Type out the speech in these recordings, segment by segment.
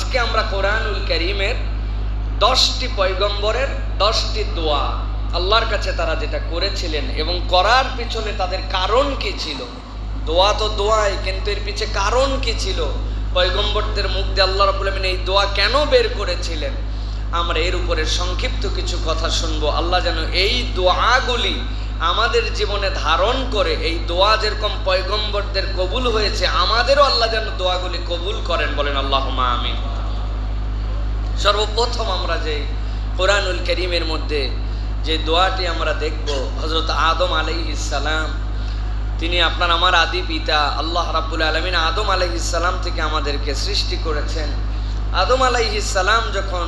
আজকে আমরা কোরআনুল কারীমের 10টি পয়গম্বরের 10টি দোয়া আল্লাহর কাছে তারা যেটা করেছিলেন এবং করার পিছনে তাদের কারণ কি ছিল। দোয়া তো দোয়াই, কিন্তু এর পিছে কারণ কি ছিল, পয়গম্বরদের মুখ দিয়ে আল্লাহ রাব্বুল আলামিন এই দোয়া কেন বের করেছিলেন, আমরা এর উপরে সংক্ষিপ্ত কিছু কথা শুনবো। আল্লাহ যেন এই দোয়াগুলি আমাদের জীবনে ধারণ করে, এই দোয়া যেরকম পয়গম্বরদের কবুল হয়েছে আমাদেরও আল্লাহ যেন দোয়াগুলি কবুল করেন, বলেন আল্লাহুম্মা আমিন। সর্বপ্রথম আমরা যে কোরআনুল কারীমের মধ্যে যে দোয়াটি আমরা দেখব, হযরত আদম আলাইহিস সালাম, তিনি আপনার আমার আদি পিতা। আল্লাহ রাব্বুল আলামিন আদম আলাইহিস সালাম থেকে আমাদেরকে সৃষ্টি করেছেন। আদম আলাইহিস সালাম যখন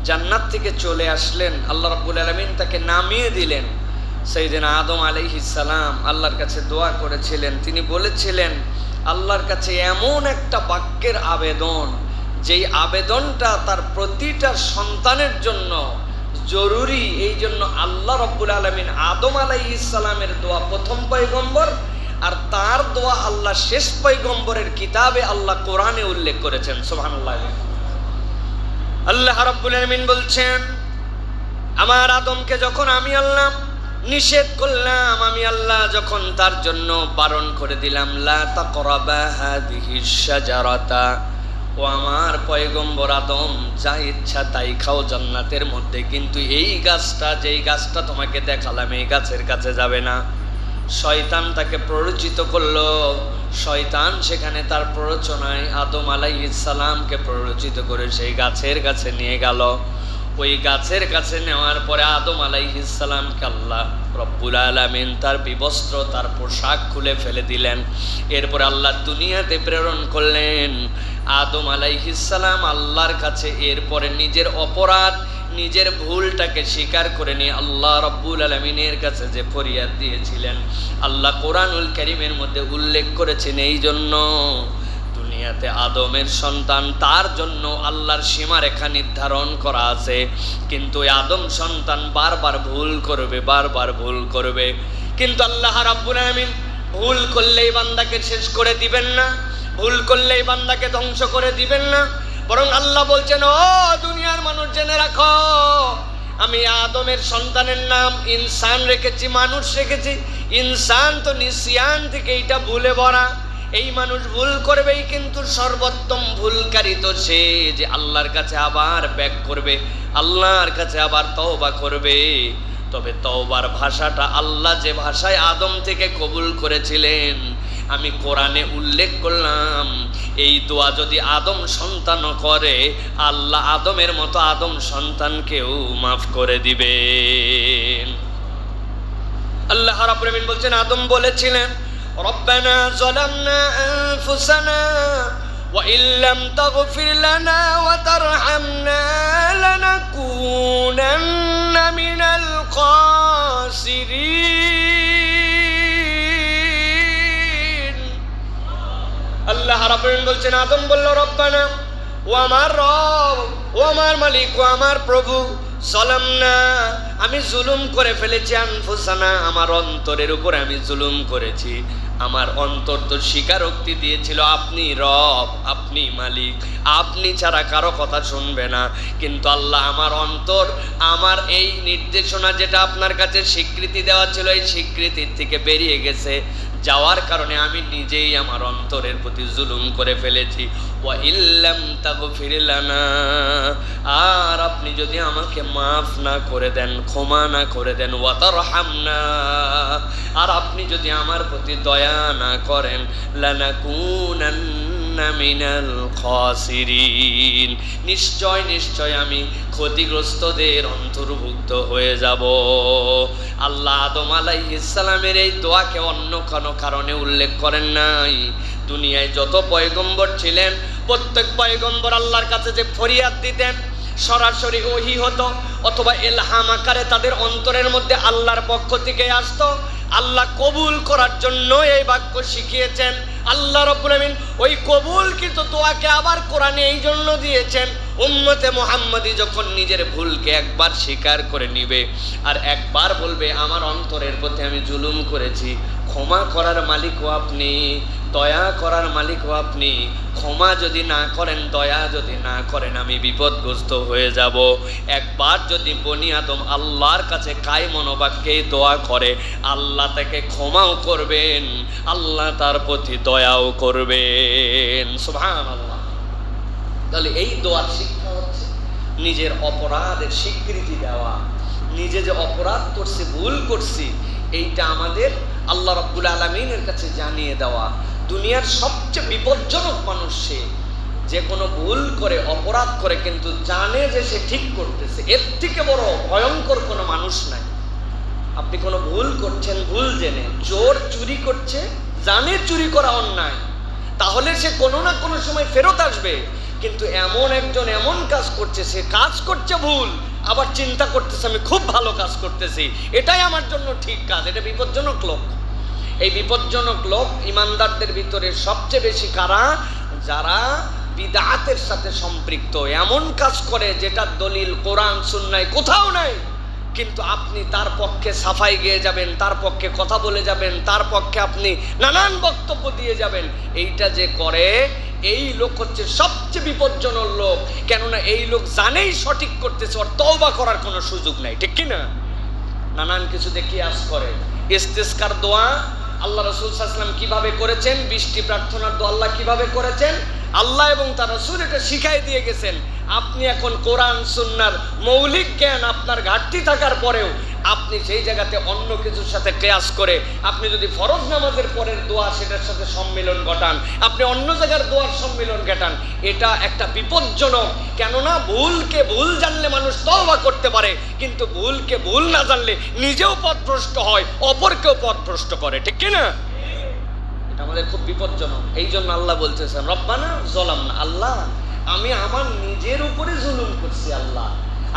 জান্নাত থেকে চলে আসলেন, আল্লাহ রাব্বুল আলামিন তাকে নামিয়ে দিলেন। সাইয়েদনা আদম আলাইহিস সালাম আল্লাহর কাছে দোয়া করেছিলেন। তিনি বলেছিলেন আল্লাহর কাছে এমন একটা বাক্যের আবেদন, যেই আবেদনটা তার প্রতিটা সন্তানের জন্য জরুরি। এই জন্য আল্লাহ রাব্বুল আলামিন আদম আলাইহিস সালামের দোয়া প্রথম পয়গম্বর, আর তার দোয়া আল্লাহ শেষ পয়গম্বরের কিতাবে আল্লাহ কোরআনে উল্লেখ করেছেন। সুবহানাল্লাহ। আল্লাহ রাব্বুল আলামিন বলছেন, আমার আদমকে যখন আমি আল্লাহ নিষেধ করলাম, আমি আল্লাহ যখন তার জন্য বারণ করে দিলাম, লা তাকরাবা হাযিহিশ শাজারাতা, ও আমার পয়গম্বর আদম যা ইচ্ছা তাই খাও জান্নাতের মধ্যে, কিন্তু এই গাছটা, যেই গাছটা তোমাকে দেখালাম, এই গাছের কাছে যাবে না। শয়তান তাকে প্ররোচিত করলো। শয়তান সেখানে তার প্ররোচনায় আদম আলাইহিস সালামকে প্ররোচিত করে সেই গাছের কাছে নিয়ে গেল। ওই গাছের কাছে নেওয়ার পরে আদম আলাইহিস সালামকে আল্লাহ রব্বুল আলামিন তার বিবস্ত্র, তার পোশাক খুলে ফেলে দিলেন। এরপরে আল্লাহ দুনিয়াতে প্রেরণ করলেন। আদম আলাইহিস সালাম আল্লাহর কাছে এরপরে নিজের অপরাধ, নিজের ভুলটাকে স্বীকার করে নিয়ে আল্লাহ রব্বুল আলামিনের কাছে যে ফরিয়াদ দিয়েছিলেন, আল্লাহ কোরআনুল কারীমের মধ্যে উল্লেখ করেছেন। এই জন্য দুনিয়াতে আদমের সন্তান, তার জন্য আল্লাহর সীমারেখা নির্ধারণ করা আছে, কিন্তু আদম সন্তান বারবার ভুল করবে, বারবার ভুল করবে। কিন্তু আল্লাহ রাব্বুল আলামিন ভুল করলেই বান্দাকে শেষ করে দিবেন না, ভুল করলেই বান্দাকে ধ্বংস করে দিবেন না, বরং আল্লাহ বলছেন, ও দুনিয়ার মানুষ জেনে রাখো, আমি আদমের সন্তানের নাম ইনসান রেখেছি, মানুষ রেখেছি। ইনসান তো নিসিয়ান থেকে এইটা ভুলে ভরা। এই মানুষ ভুল করবেই, কিন্তু সর্বোত্তম ভুলকারী তো সে যে আল্লাহর কাছে আবার ব্যাক করবে, আল্লাহর কাছে আবার তওবা করবে। তবে তওবার ভাষাটা আল্লাহ যে ভাষায় আদম থেকে কবুল করেছিলেন, আমি কোরআনে উল্লেখ করলাম, এই দোয়া যদি আদম সন্তান করে, আল্লাহ আদমের মতো আদম সন্তানকেও মাফ করে দিবেন। আল্লাহ রাব্বুল আলামিন বলছেন, আদম বলেছিলেন, রব্বানা যালামনা আনফুসানা ওয়া ইল্লাম তাগফির লানা ওয়া তারহামনা লানাকুনান্না মিনাল খাসিরিন। আল্লাহ রাব্বুল আলামিন বলছেন, আদম বলল, রব্বানা, ও আমার রব, ও আমার মালিক, ও আমার প্রভু, যালামনা, আমি জুলুম করে ফেলেছি, আনফুসানা, আমার অন্তরের উপরে আমি জুলুম করেছি। আমার অন্তর তো স্বীকারোক্তি দিয়েছিল আপনি রব, আপনি মালিক, আপনি ছাড়া কারো কথা শুনবে না। কিন্তু আল্লাহ আমার অন্তর, আমার এই নির্দেশনা যেটা আপনার কাছে স্বীকৃতি দেওয়া ছিল, এই স্বীকৃতির থেকে বেরিয়ে গেছে, যাওয়ার কারণে আমি নিজেই আমার অন্তরের প্রতি জুলুম করে ফেলেছি। ওয়া ইল্লাম তাগফির লানা, আর আপনি যদি আমাকে মাফ না করে দেন, ক্ষমা না করে দেন, ওয়া তারহামনা, আর আপনি যদি আমার প্রতি দয়া না করেন, লানাকুনান্না মিনাল খাসিরিন, নিশ্চয় নিশ্চয় আমি ক্ষতিগ্রস্তদের অন্তর্ভুক্ত হয়ে যাব। আল্লাহ আদম আলাইহিস সালামের এই দোয়াকে অন্য কোনো কারণে উল্লেখ করেন নাই। দুনিয়ায় যত পয়গম্বর ছিলেন, প্রত্যেক পয়গম্বর আল্লাহর কাছে যে ফরিয়াদ দিতেন, সরাসরি ওহী হতো অথবা ইলহাম আকারে তাদের অন্তরের মধ্যে আল্লাহর পক্ষ থেকে আসতো। আল্লাহ কবুল করার জন্য এই বাক্য শিখিয়েছেন। আল্লাহ রাব্বুল আলামিন ওই কবুলকৃত দোয়াকে আবার কোরআনে এই জন্য দিয়েছেন, উম্মতে মুহাম্মাদি যখন নিজের ভুলকে একবার স্বীকার করে নিবে আর একবার বলবে আমার অন্তরের প্রতি আমি জুলুম করেছি, ক্ষমা করার মালিকও আপনি, দয়া করার মালিকও আপনি, ক্ষমা যদি না করেন, দয়া যদি না করেন, আমি বিপদগ্রস্ত হয়ে যাব। একবার যদি বনি আদম আল্লাহর কাছে কায় মনোবাক্যে দোয়া করে, আল্লাহ তাকে ক্ষমাও করবেন, আল্লাহ তার প্রতি দয়াও করবেন। সুবহানাল্লাহ। তাহলে এই দোয়ার শিক্ষা হচ্ছে নিজের অপরাধের স্বীকৃতি দেওয়া। নিজে যে অপরাধ করছি, ভুল করছি, এইটা আমাদের আল্লাহ রাব্বুল আলামিনের কাছে জানিয়ে দেওয়া। দুনিয়ার সবচেয়ে বিপজ্জনক মানুষ সে, যে কোনো ভুল করে, অপরাধ করে, কিন্তু জানে যে সে ঠিক করতেছে। এর থেকে বড় ভয়ঙ্কর কোনো মানুষ নাই। আপনি কোনো ভুল করছেন, ভুল জেনে, চোর চুরি করছে, জানে চুরি করা অন্যায়, তাহলে সে কোনো না কোনো সময় ফেরত আসবে। কিন্তু এমন একজন এমন কাজ করছে, সে কাজ করছে ভুল, আবার চিন্তা করতেছে আমি খুব ভালো কাজ করতেছি, এটাই আমার জন্য ঠিক কাজ। এটা বিপজ্জনক লোক। এই বিপজ্জনক লোক ইমানদারদের ভিতরে সবচেয়ে বেশি কারা? যারা বিদআতের সাথে সম্পৃক্ত, এমন কাজ করে যেটা দলিল কোরআন সুন্নায় কোথাও নাই, কিন্তু আপনি তার পক্ষে সাফাই গিয়ে যাবেন, তার পক্ষে কথা বলে যাবেন, তার পক্ষে আপনি নানান বক্তব্য দিয়ে যাবেন। এইটা যে করে, এই লোক হচ্ছে সবচেয়ে বিপজ্জনক লোক। কেননা এই লোক জানেই সঠিক করতেছে, ওর তওবা করার কোনো সুযোগ নাই, ঠিক কিনা? নানান কিছু দেখি আজ করে। ইস্তিসকার দোয়া আল্লাহ রাসূল সাল্লাল্লাহু আলাইহি ওয়াসাল্লাম কিভাবে করেছেন, বৃষ্টি প্রার্থনার দোয়া আল্লাহ কিভাবে করেছেন, আল্লাহ এবং তার রাসূল এটা শিখাই দিয়ে গেছেন। আপনি এখন কোরআন সুন্নাহর মৌলিক জ্ঞান আপনার ঘাটতি থাকার পরেও আপনি সেই জায়গাতে অন্য কিছুর সাথে কিয়াস করে আপনি যদি ফরজ নামাজের পরের দোয়া সেটার সাথে সম্মিলন ঘটান, আপনি অন্য জায়গার দোয়ার সম্মিলন ঘটান, এটা একটা বিপজ্জনক। কেননা ভুলকে ভুল জানলে মানুষ তওবা করতে পারে, কিন্তু ভুলকে ভুল না জানলে নিজেও পথভ্রষ্ট হয়, অপরকেও পথভ্রষ্ট করে, ঠিক কিনা? এটা আমাদের খুব বিপজ্জনক। এই জন্য আল্লাহ বলতেছেন, রব্বানা যালামনা, আল্লাহ আমি আমার নিজের উপরে জুলুম করছি আল্লাহ,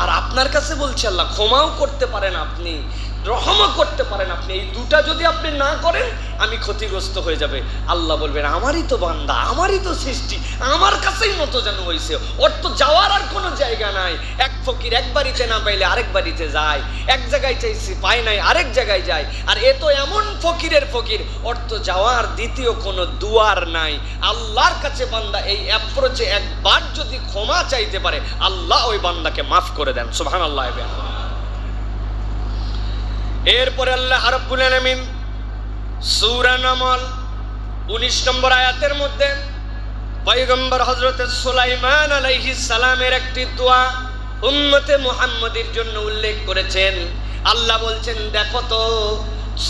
আর আপনার কাছে বলছি আল্লাহ ক্ষমাও করতে পারেন আপনি, রহমও করতে পারেন আপনি। এই দুটা যদি আপনি না করেন আমি ক্ষতিগ্রস্ত হয়ে যাবে। আল্লাহ বলবেন, আমারই তো বান্দা, আমারই তো সৃষ্টি, আমার কাছেই মতো যেন হয়েছে, ওর তো যাওয়ার আর কোনো জায়গা নাই। এক ফকির এক বাড়িতে না পাইলে আরেক বাড়িতে যায়, এক জায়গায় চাইছি পায় নাই আরেক জায়গায় যায়, আর এ তো এমন ফকিরের ফকির, ওর তো যাওয়ার দ্বিতীয় কোনো দুয়ার নাই। আল্লাহর কাছে বান্দা এই অ্যাপ্রোচে একবার যদি ক্ষমা চাইতে পারে, আল্লাহ ওই বান্দাকে মাফ করে দেন। সুবহানাল্লাহ। এরপরে আল্লাহ রাব্বুল আলামিন সূরা নামল 19 নম্বর আয়াতের মধ্যে পয়গম্বর হযরত সুলাইমান আলাইহিস সালামের একটি দোয়া উম্মতে মুহাম্মাদের জন্য উল্লেখ করেছেন। আল্লাহ বলছেন, দেখো তো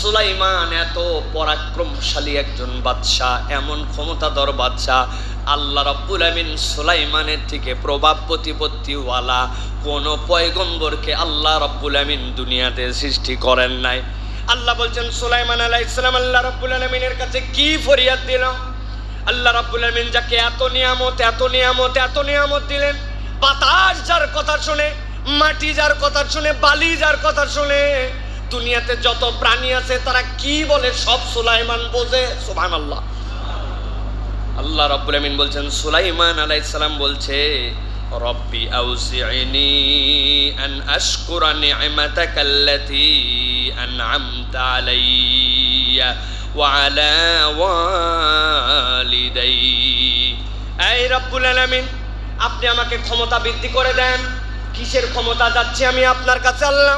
সুলাইমান এত পরাক্রমশালী একজন বাদশাহ, এমন ক্ষমতাধর বাদশাহ, আল্লাহ রাব্বুল আমিন সুলাইমানের থেকে প্রভাব প্রতিপত্তিওয়ালা কোন পয়গম্বরকে আল্লাহ রাব্বুল আমিন দুনিয়াতে সৃষ্টি করেন নাই। আল্লাহ বলছেন সুলাইমান আলাইহিস সালাম আল্লাহ রাব্বুল আমিনের কাছে কি ফরিয়াদ দিল। আল্লাহ রাব্বুল আমিন যাকে এত নিয়ামত এত নিয়ামত এত নিয়ামত দিলেন, বাতাস যার কথা শুনে, মাটি যার কথা শুনে, বালি যার কথা শুনে, দুনিয়াতে যত প্রাণী আছে তারা কি বলে সব সুলাইমান বোঝে। সুবহানাল্লাহ। আল্লাহ রাব্বুল আমিন বলছেন, সুলাইমান আলাইহিস সালাম বলছে, রব্বি আউজি'নি আন আশকুরা নি'মাতাকাল্লাতী আন'আমতা আলাইয়া ওয়া আলা ওয়ালিদাই। এই রব্বুল আলামিন, আপনি আমাকে ক্ষমতা বৃদ্ধি করে দেন। কিসের ক্ষমতা যাচ্ছে আমি আপনার কাছে? আল্লাহ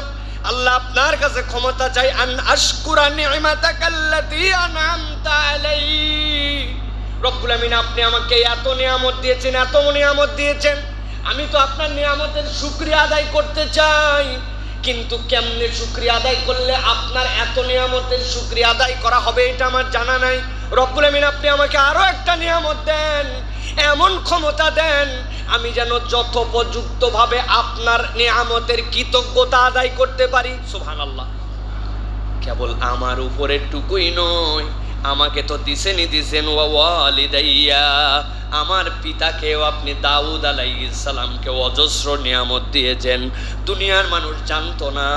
আল্লাহ আপনার কাছে ক্ষমতা চাই, আন আশকুরা নি'মাতাকাল্লাতী আন'আমতা আলাইয়া। রব্বুল আমিন, আপনি আমাকে এত নিয়ামত দিয়েছেন, এত নিয়ামত দিয়েছেন, আমি তো আপনার নিয়ামতের শুকরিয়া আদায় করতে চাই, কিন্তু কেমনে শুকরিয়া আদায় করলে আপনার এত নিয়ামতের শুকরিয়া আদায় করা হবে এটা আমার জানা নাই। রব্বুল আমিন, আপনি আমাকে আরো একটা নিয়ামত দেন, এমন ক্ষমতা দেন আমি যেন যথোপযুক্তভাবে আপনার নিয়ামতের কৃতজ্ঞতা আদায় করতে পারি। সুবহানাল্লাহ। কেবল আমার উপরের টুকুই নয়, আমাকে তো দিছেন ওয়া ওয়ালিদাইয়া, আমার পিতাকেও আপনি দাউদ আলাইহিস সালামকে অজস্র নিয়ামত দিয়েছেন। দুনিয়ার মানুষ জানতো না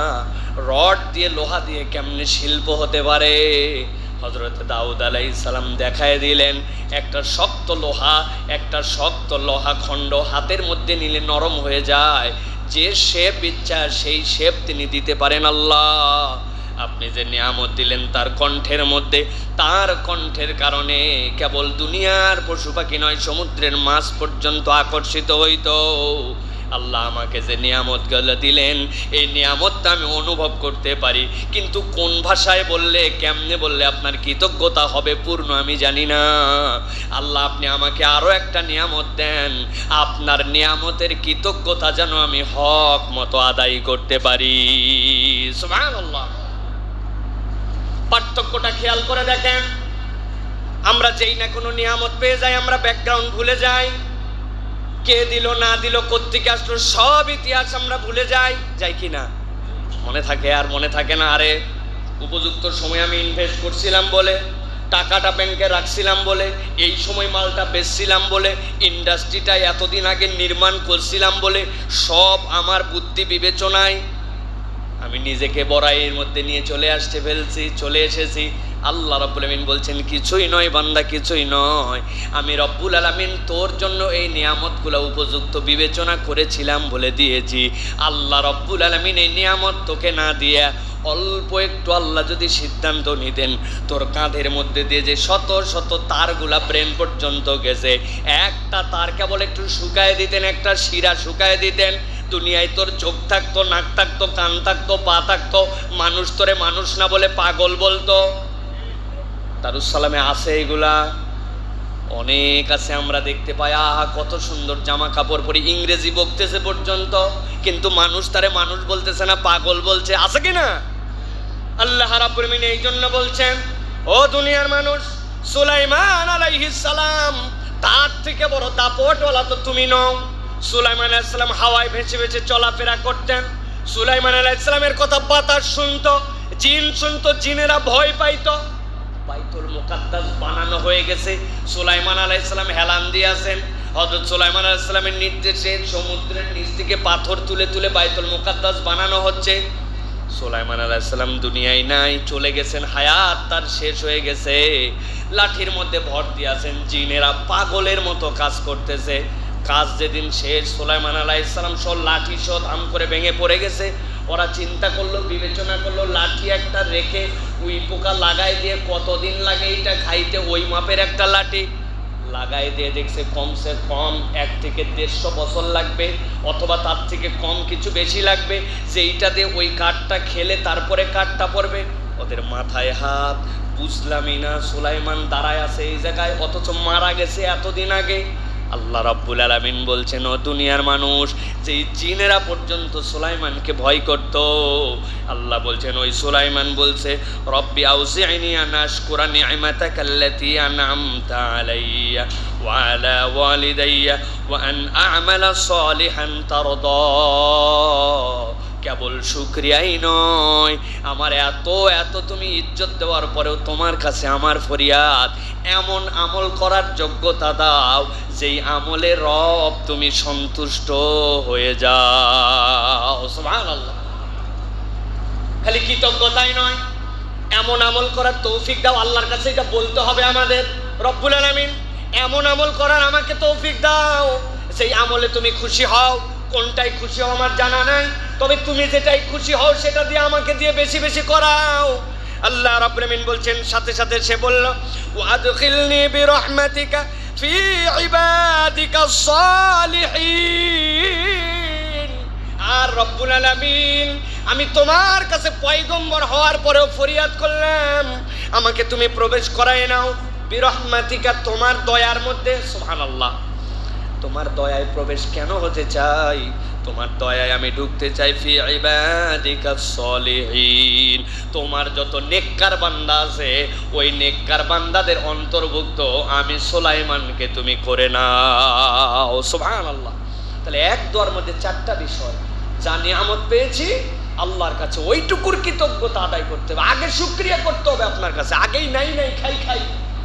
রড দিয়ে লোহা দিয়ে কেমনে শিল্প হতে পারে। হযরত দাউদ আলাইহিস সালাম দেখায় দিলেন, একটা শক্ত লোহা খণ্ড হাতের মধ্যে নিলে নরম হয়ে যায়, যে শেপ ইচ্ছা সেই শেপ তিনি দিতে পারেন আল্লাহ। আপনি যে নিয়ামত দিলেন তার কণ্ঠের মধ্যে, তার কণ্ঠের কারণে কেবল দুনিয়ার পশু পাখি নয়, সমুদ্রের মাছ পর্যন্ত আকর্ষিত হইতো। আল্লাহ আমাকে যে নিয়ামতগুলো দিলেন, এই নিয়ামতটা আমি অনুভব করতে পারি, কিন্তু কোন ভাষায় বললে, কেমনে বললে আপনার কৃতজ্ঞতা হবে পূর্ণ আমি জানি না। আল্লাহ আপনি আমাকে আরো একটা নিয়ামত দেন, আপনার নিয়ামতের কৃতজ্ঞতা যেন আমি হক মতো আদায় করতে পারি। সুবহানাল্লাহ। পার্থক্যটা খেয়াল করে দেখেন, আমরা যেই না কোনো নিয়ামত পেয়ে যাই, আমরা ব্যাকগ্রাউন্ড ভুলে যাই, কে দিল না দিল, কোত্থেকে আসলো, সব ইতিহাস আমরা ভুলে যাই, যাই কি না? মনে থাকে আর মনে থাকে না? আরে উপযুক্ত সময় আমি ইনভেস্ট করছিলাম বলে, টাকাটা ব্যাংকে রাখছিলাম বলে, এই সময় মালটা বেচছিলাম বলে, ইন্ডাস্ট্রিটা এতদিন আগে নির্মাণ করছিলাম বলে, সব আমার বুদ্ধি বিবেচনায় আমি নিজেকে বড়াইয়ের মধ্যে নিয়ে চলে এসেছি। আল্লাহ রাব্বুল আলামিন বলছেন, কিছুই নয় বান্দা, কিছুই নয়, আমি রব্বুল আলামিন তোর জন্য এই নিয়ামতগুলো উপযুক্ত বিবেচনা করেছিলাম বলে দিয়েছি। আল্লাহ রব্বুল আলামিন এই নিয়ামত তোকে না দিয়ে অল্প একটু আল্লাহ যদি সিদ্ধান্ত নিতেন, তোর কাঁধের মধ্যে দিয়ে যে শত শত তারগুলা ব্রেন পর্যন্ত গেছে, একটা তার কেবল একটু শুকায় দিতেন, একটা শিরা শুকায় দিতেন, দুনিয়ায় তোর চোখ থাকতো, নাক থাকতো, কান থাকতো, পা থাকতো, মানুষ তোরে মানুষ না বলে পাগল বলতো। দারুসালামে আছে এগুলা, অনেক আছে, আমরা দেখতে পাই। আহা কত সুন্দর জামা কাপড় পরে ইংরেজি বকতেছে পর্যন্ত, কিন্তু মানুষ তারে মানুষ বলতেছে না, পাগল বলছে। আছে কিনা? আল্লাহ রাব্বুল আলামিন এই জন্য বলছেন, ও দুনিয়ার মানুষ, সুলাইমান আলাইহিস সালাম তার থেকে বড় দাপটওয়ালা তো তুমি নও। সুলাইমান আলাইহিস সালাম হাওয়ায় ভেসে ভেসে চলাফেরা করতেন। সুলাইমান আলাইহিস সালামের কথা বাতাস শুনতো, জিন শুনতো, জিনেরা ভয় পাইতো। বাইতুল মুকাদ্দাস বানানো হয়ে গেছে, সুলাইমান আলাইহিস সালাম হেলান দিয়েছেন। হযরত সুলাইমান আলাইহিস সালামের নির্দেশে সমুদ্রের নিচ থেকে পাথর তুলে তুলে বাইতুল মুকাদ্দাস বানানো হচ্ছে। সুলাইমান আলাইহিস সালাম দুনিয়ায় নাই, চলে গেছেন, হায়াত তার শেষ হয়ে গেছে। লাঠির মধ্যে ভর দিয়েছেন, জিনেরা পাগলের মতো কাজ করতেছে। কাজ যেদিন শেষ, সুলাইমান আলাইহিস সালাম সব লাঠি সহ ধাম করে ভেঙে পড়ে গেছে। ওরা চিন্তা করলো, বিবেচনা করলো, লাঠি একটা রেখে উই পোকা লাগাই দিয়ে কতদিন লাগে এটা খাইতে, ওই মাপের একটা লাঠি লাগাই দিয়ে দেখছে কমসে কম 1 থেকে 150 বছর লাগবে, অথবা তার থেকে কম কিছু বেশি লাগবে, যেইটা দিয়ে ওই কাঠটা খেলে তারপরে কাঠটা পড়বে। ওদের মাথায় হাত, বুঝলামই না, সুলাইমান দাঁড়ায় আছে এই জায়গায়, অথচ মারা গেছে এতদিন আগে। আল্লাহ রাব্বুল আলামিন বলছেন, ও দুনিয়ার মানুষ, যেই জিনেরা পর্যন্ত সুলাইমানকে ভয় করত, আল্লাহ বলছেন, ওই সুলাইমান বলছে, রব্বি আউজি'নি আন আশকুরা নি'মাতাকাল্লাতী আন'আমতা আলাইয়া ওয়া আলা ওয়ালিদাইয়া ওয়া আন আ'মালা সালিহান তারদা। কেবল শুকরিয়াই নয়, আমার এত এত তুমি ইজ্জত দেওয়ার পরেও তোমার কাছে আমার ফরিয়াদ, এমন আমল করার যোগ্যতা দাও যেই আমলে রব তুমি সন্তুষ্ট হয়ে যাও। সুবহানাল্লাহ। খালি কৃতজ্ঞতাই নয়, এমন আমল করার তৌফিক দাও। আল্লাহর কাছে এটা বলতে হবে আমাদের, রব্বুল আলামিন এমন আমল করার আমাকে তৌফিক দাও, সেই আমলে তুমি খুশি হও। কোনটাই খুশি হও আমার জানা নাই, তবে তুমি যেটাই খুশি হও সেটা দিয়ে আমাকে দিয়ে বেশি বেশি করাও। আল্লাহ রাব্বুল আলামিন বলছেন, সাথে সাথে সে বলল, ওয়াদখিলনি বিরহমাতিকা ফি ইবাদিকাস সালিহিন। আর রব্বুল আলামিন, আমি তোমার কাছে পয়গম্বর হওয়ার পরেও ফরিয়াদ করলাম, আমাকে তুমি প্রবেশ করায় নাও বিরহমাতিকা, তোমার দয়ার মধ্যে। সুবহানাল্লাহ। তোমার দয়ায় প্রবেশ কেন হতে চাই? তোমার দয়ায় আমি ঢুকতে চাই ফি ইবাদিকাস সলিহিন। তোমার যত নেককার বান্দা আছে, ওই নেককার বান্দাদের অন্তর্ভুক্ত আমি সুলাইমানকে তুমি করে নাও। সুবহানাল্লাহ। তাহলে এক দোয়ার মধ্যে 4টা বিষয়, যা নিয়ামত পেয়েছি আল্লাহর কাছে ওইটুকুর কৃতজ্ঞতা আদায় করতে হবে। আগে শুকরিয়া করতে হবে আপনার কাছে, আগেই নাই খাই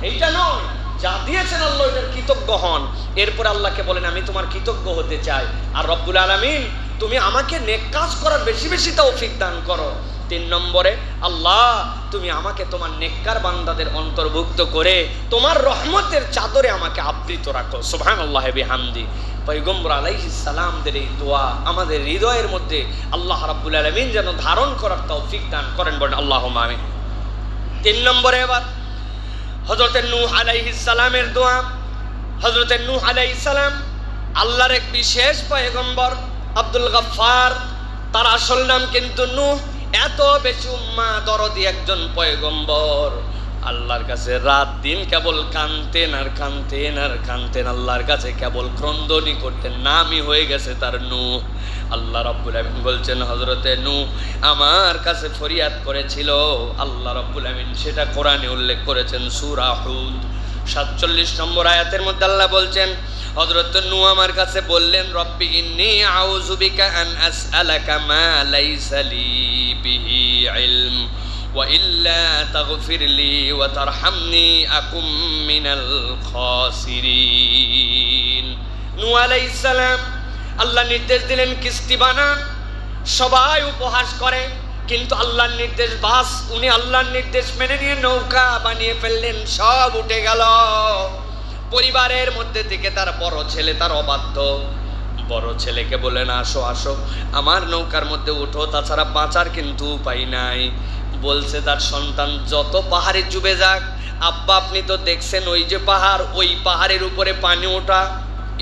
এইটা নয়, যা দিয়েছেন আল্লাহ এটার কৃতজ্ঞ হন। এরপর আল্লাহকে বলেন, আমি তোমার কৃতজ্ঞ হতে চাই। আর রব্বুল আলামিন, তুমি আমাকে নেক কাজ করার বেশি বেশি তৌফিক দান করো। 3 নম্বরে, আল্লাহ তুমি আমাকে তোমার নেককার বান্দাদের অন্তর্ভুক্ত করে তোমার রহমতের চাদরে আমাকে আবৃত রাখো। সুবহানাল্লাহ বিহামদি। পয়গম্বর আলাইহিস সালামদের এই দোয়া আমাদের হৃদয়ের মধ্যে আল্লাহ রাব্বুল আলামিন যেন ধারণ করার তৌফিক দান করেন, বলেন আল্লাহুম্মা আমিন। 3 নম্বরে এবার হযরত নূহ আলাইহিস সালামের দোয়া। হযরত নূহ আলাইহিস সালাম আল্লাহর এক বিশেষ পয়গম্বর, আব্দুল গফফার তার আসল নাম কিন্তু নূহ। এত বেশি উম্মাহ দরদি একজন পয়গম্বর, আল্লাহর কাছে রাত দিন কেবল কানতেন আর কানতেন আর কানতেন, আল্লাহর কাছে কেবল ক্রন্দনি করতেন, নামই হয়ে গেছে তার নূহ। আল্লাহ রাব্বুল আমিন বলছেন হযরতে নূহ আমার কাছে ফরিয়াদ করেছিল। আল্লাহ রাব্বুল আমিন সেটা কোরআনে উল্লেখ করেছেন সূরা হুদ 47 নম্বর আয়াতের মধ্যে আল্লাহ বলছেন হযরত নূহ আমার কাছে বললেন, রব্বি ইন্নী আউযু বিকা আন আসআলাকা মা লাইসা লি বিহি ইলম ওয়া ইল্লা তাগফিরলি ওয়া তারহামনি আকুম মিনাল খাসিরিন। নূহ আলাইহিস সালাম আল্লাহ নির্দেশ দিলেন কিস্তি বানান। সবাই উপহাস করে, কিন্তু আল্লাহর নির্দেশ বাস, উনি আল্লাহর নির্দেশ মেনে নিয়ে নৌকা বানিয়ে ফেললেন, সব উঠে গেল। পরিবারের মধ্যে থেকে তার বড় ছেলে তার অবাধ্য, বড় ছেলেকে বলেন আসো আসো আমার নৌকার মধ্যে উঠো, তাছাড়া বাঁচার কিন্তু উপায় নাই। বলছে তার সন্তান যত পাহাড়ে ডুবে যাক, আব্বা আপনি তো দেখছেন ওই যে পাহাড়, ওই পাহাড়ের উপরে পানি ওঠা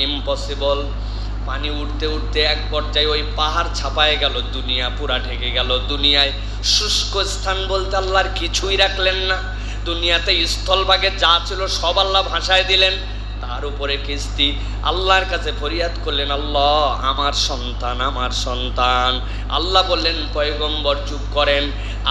ইম্পসিবল। পানি উঠতে উঠতে এক পর্যায়ে ওই পাহাড় ছাপায় গেল, দুনিয়া পুরা ঢেকে গেল। দুনিয়ায় শুষ্ক স্থান বলতে আল্লাহর কিছুই রাখলেন না। দুনিয়াতে স্থলভাগে যা ছিল সব আল্লাহ ভাসায় দিলেন, তার উপরে কিস্তি। আল্লাহর কাছে ফরিয়াদ করলেন, আল্লাহ আমার সন্তান আমার সন্তান। আল্লাহ বললেন পয়গম্বর চুপ করেন,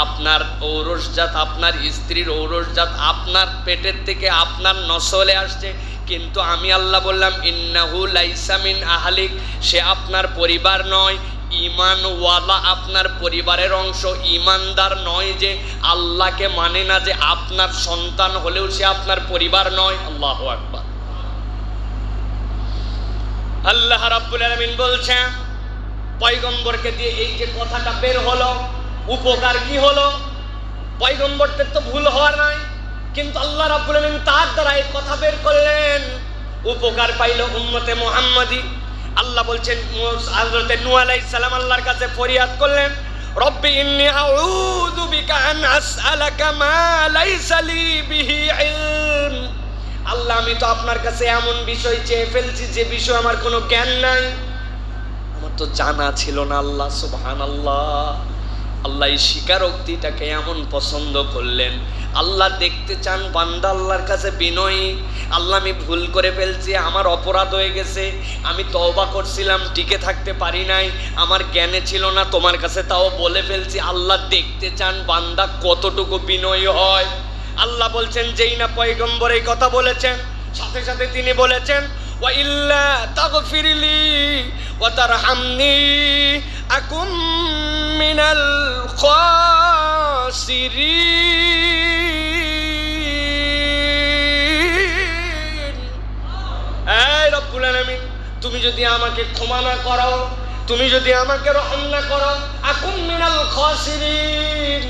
আপনার ঔরসজাত আপনার স্ত্রীর ঔরসজাত আপনার পেটের থেকে আপনার নসলে আসছে, কিন্তু আমি আল্লাহ বললাম ইন্নাহু লাইসা মিন আহলিক, সে আপনার পরিবার নয়। ঈমানওয়ালা আপনার পরিবারের অংশ, ঈমানদার নয় যে আল্লাহকে মানে না, যে আপনার সন্তান হলেও সে আপনার পরিবার নয়। আল্লাহু আকবার। আল্লাহ রাব্বুল আলামিন বলছেন পয়গম্বরকে দিয়ে এই যে কথাটা বের হলো, উপকার কি হলো? পয়গম্বরদের তো ভুল হওয়ার নাই, কিন্তু আল্লাহ রাব্বুল আলামিন তার দ্বারা এই কথা বের করলেন, উপকার পাইল উম্মতে মুহাম্মাদি। আল্লাহ বলছেন হযরত নূহ আলাইহিস সালাম আল্লাহর কাছে ফরিয়াদ করলেন, রব্বি ইন্নী আউযু বিকা আন আসআলাকা মা লাইসা লি বিহি ইলম। আল্লাহ আমি তো আপনার কাছে এমন বিষয় চেয়ে ফেলছি যে বিষয় আমার কোনো জ্ঞান নাই, আমার তো জানা ছিল না। আল্লাহ সুবহানাল্লাহ, আল্লাহ এই স্বীকারোক্তিটাকে এমন পছন্দ করলেন। আল্লাহ দেখতে চান বান্দা আল্লাহর কাছে বিনয়ী। আল্লাহ আমি ভুল করে ফেলছি, আমার অপরাধ হয়ে গেছে, আমি তওবা করছিলাম টিকে থাকতে পারি নাই, আমার জ্ঞানে ছিল না, তোমার কাছে তাও বলে ফেলছি। আল্লাহ দেখতে চান বান্দা কতটুকু বিনয়ী হয়। আল্লাহ বলছেন যেই না পয়গম্বর এই কথা বলেছেন, সাথে সাথে তিনি বলেছেন ওয়া ইল্লা তাগফিরলি ওয়া তারহামনি আকুম মিনাল খাসিরিন। এই রব্বুল আলামিন তুমি যদি আমাকে ক্ষমা না করো, তুমি যদি আমাকে রহম না করো, আকুম মিনাল খাসিরিন,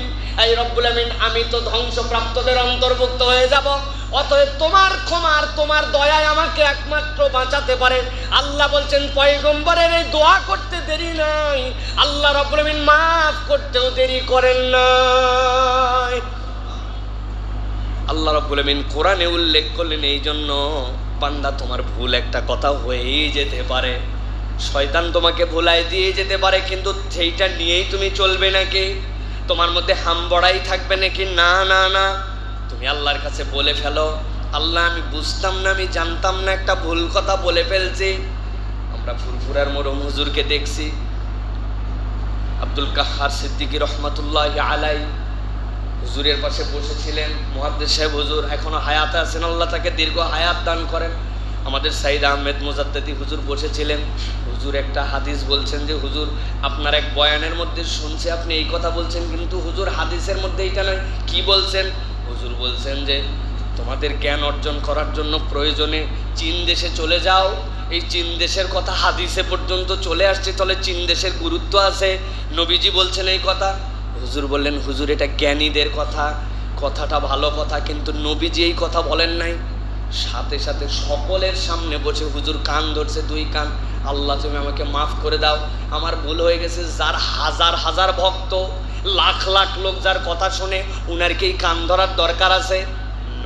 এই রব্বুল আমিন আমি তো ধ্বংসপ্রাপ্তদের অন্তর্ভুক্ত হয়ে যাব। অতএব তোমার ক্ষমা আর তোমার দয়ায় আমাকে একমাত্র বাঁচাতে পারে। আল্লাহ বলছেন পয়গম্বরের এই দোয়া করতে দেরি নাই, আল্লাহ রব্বুল আমিন মাফ করতেও দেরি করেন নাই। আল্লাহ রব্বুল আমিন কোরআনে উল্লেখ করলেন এই জন্য, বান্দা তোমার ভুল একটা কথা হয়েই যেতে পারে, শয়তান তোমাকে ভুলাই দিয়ে যেতে পারে, কিন্তু সেইটা নিয়েই তুমি চলবে নাকি? তোমার মধ্যে হামবড়াই থাকবে নাকি? না না না, তুমি আল্লাহর কাছে বলে ফেলো, আল্লাহ আমি বুঝতাম না, আমি জানতাম না, একটা ভুল কথা বলে ফেলছি। আমরা ফুরফুরার মরহুম হুজুরকে দেখছি, আব্দুল কাহ্হার সিদ্দিকী রহমাতুল্লাহি আলাইহি হুজুরের পাশে বসেছিলেন। মুহাদ্দিস সাহেব হুজুর এখনো হায়াতে আছেন, আল্লাহ তাকে দীর্ঘ হায়াত দান করেন। আমাদের সাইদ আহমেদ মুজাদ্দিদি হুজুর বসেছিলেন। হুজুর একটা হাদিস বলছেন যে হুজুর আপনার এক বয়ানের মধ্যে শুনছে আপনি এই কথা বলছেন, কিন্তু হুজুর হাদিসের মধ্যে এইটা নয়। কি বলছেন? হুজুর বলছেন যে তোমাদের জ্ঞান অর্জন করার জন্য প্রয়োজনে চীন দেশে চলে যাও। এই চীন দেশের কথা হাদিসে পর্যন্ত চলে আসছে, তাহলে চীন দেশের গুরুত্ব আছে। নবীজি বলছেন এই কথা। হুজুর বললেন, হুজুর এটা জ্ঞানীদের কথা, কথাটা ভালো কথা, কিন্তু নবীজি এই কথা বলেন নাই। সাথে সাথে সকলের সামনে বসে হুজুর কান ধরছে, দুই কান, আল্লাহ তুমি আমাকে মাফ করে দাও, আমার ভুল হয়ে গেছে। যার হাজার হাজার ভক্ত, লাখ লাখ লোক যার কথা শুনে, উনার কি কান ধরার দরকার আছে?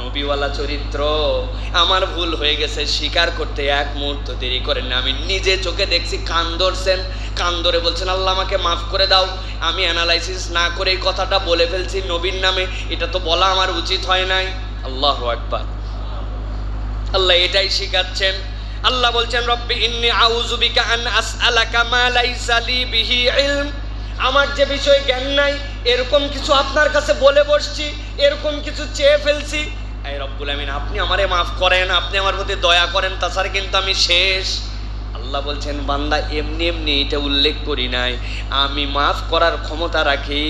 নবীওয়ালা চরিত্র, আমার ভুল হয়ে গেছে স্বীকার করতে এক মুহূর্ত দেরি করেন না। আমি নিজে চোখে দেখছি কান ধরছেন, কান ধরে বলছেন আল্লাহ আমাকে মাফ করে দাও। আমি অ্যানালাইসিস না করে এই কথাটা বলে ফেলছি নবীর নামে, এটা তো বলা আমার উচিত হয় নাই। আল্লাহু আকবার। আল্লাহ এটাই শিখাচ্ছেন। আল্লাহ বলছেন রব্বি ইন্নী আউযু বিকা আন আসআলাকা মা লাইসা লি বিহি ইলম, আমার যে বিষয়ে জ্ঞান নাই এরকম কিছু আপনার কাছে বলে বসছি, এরকম কিছু চেয়ে ফেলছি। এই রব্বুল আমিন আপনি আমারে মাফ করেন, আপনি আমার প্রতি দয়া করেন, তাছাড়া কিন্তু আমি শেষ। আল্লাহ বলছেন বান্দা এমনি এমনি এটা উল্লেখ করি নাই, আমি মাফ করার ক্ষমতা রাখি।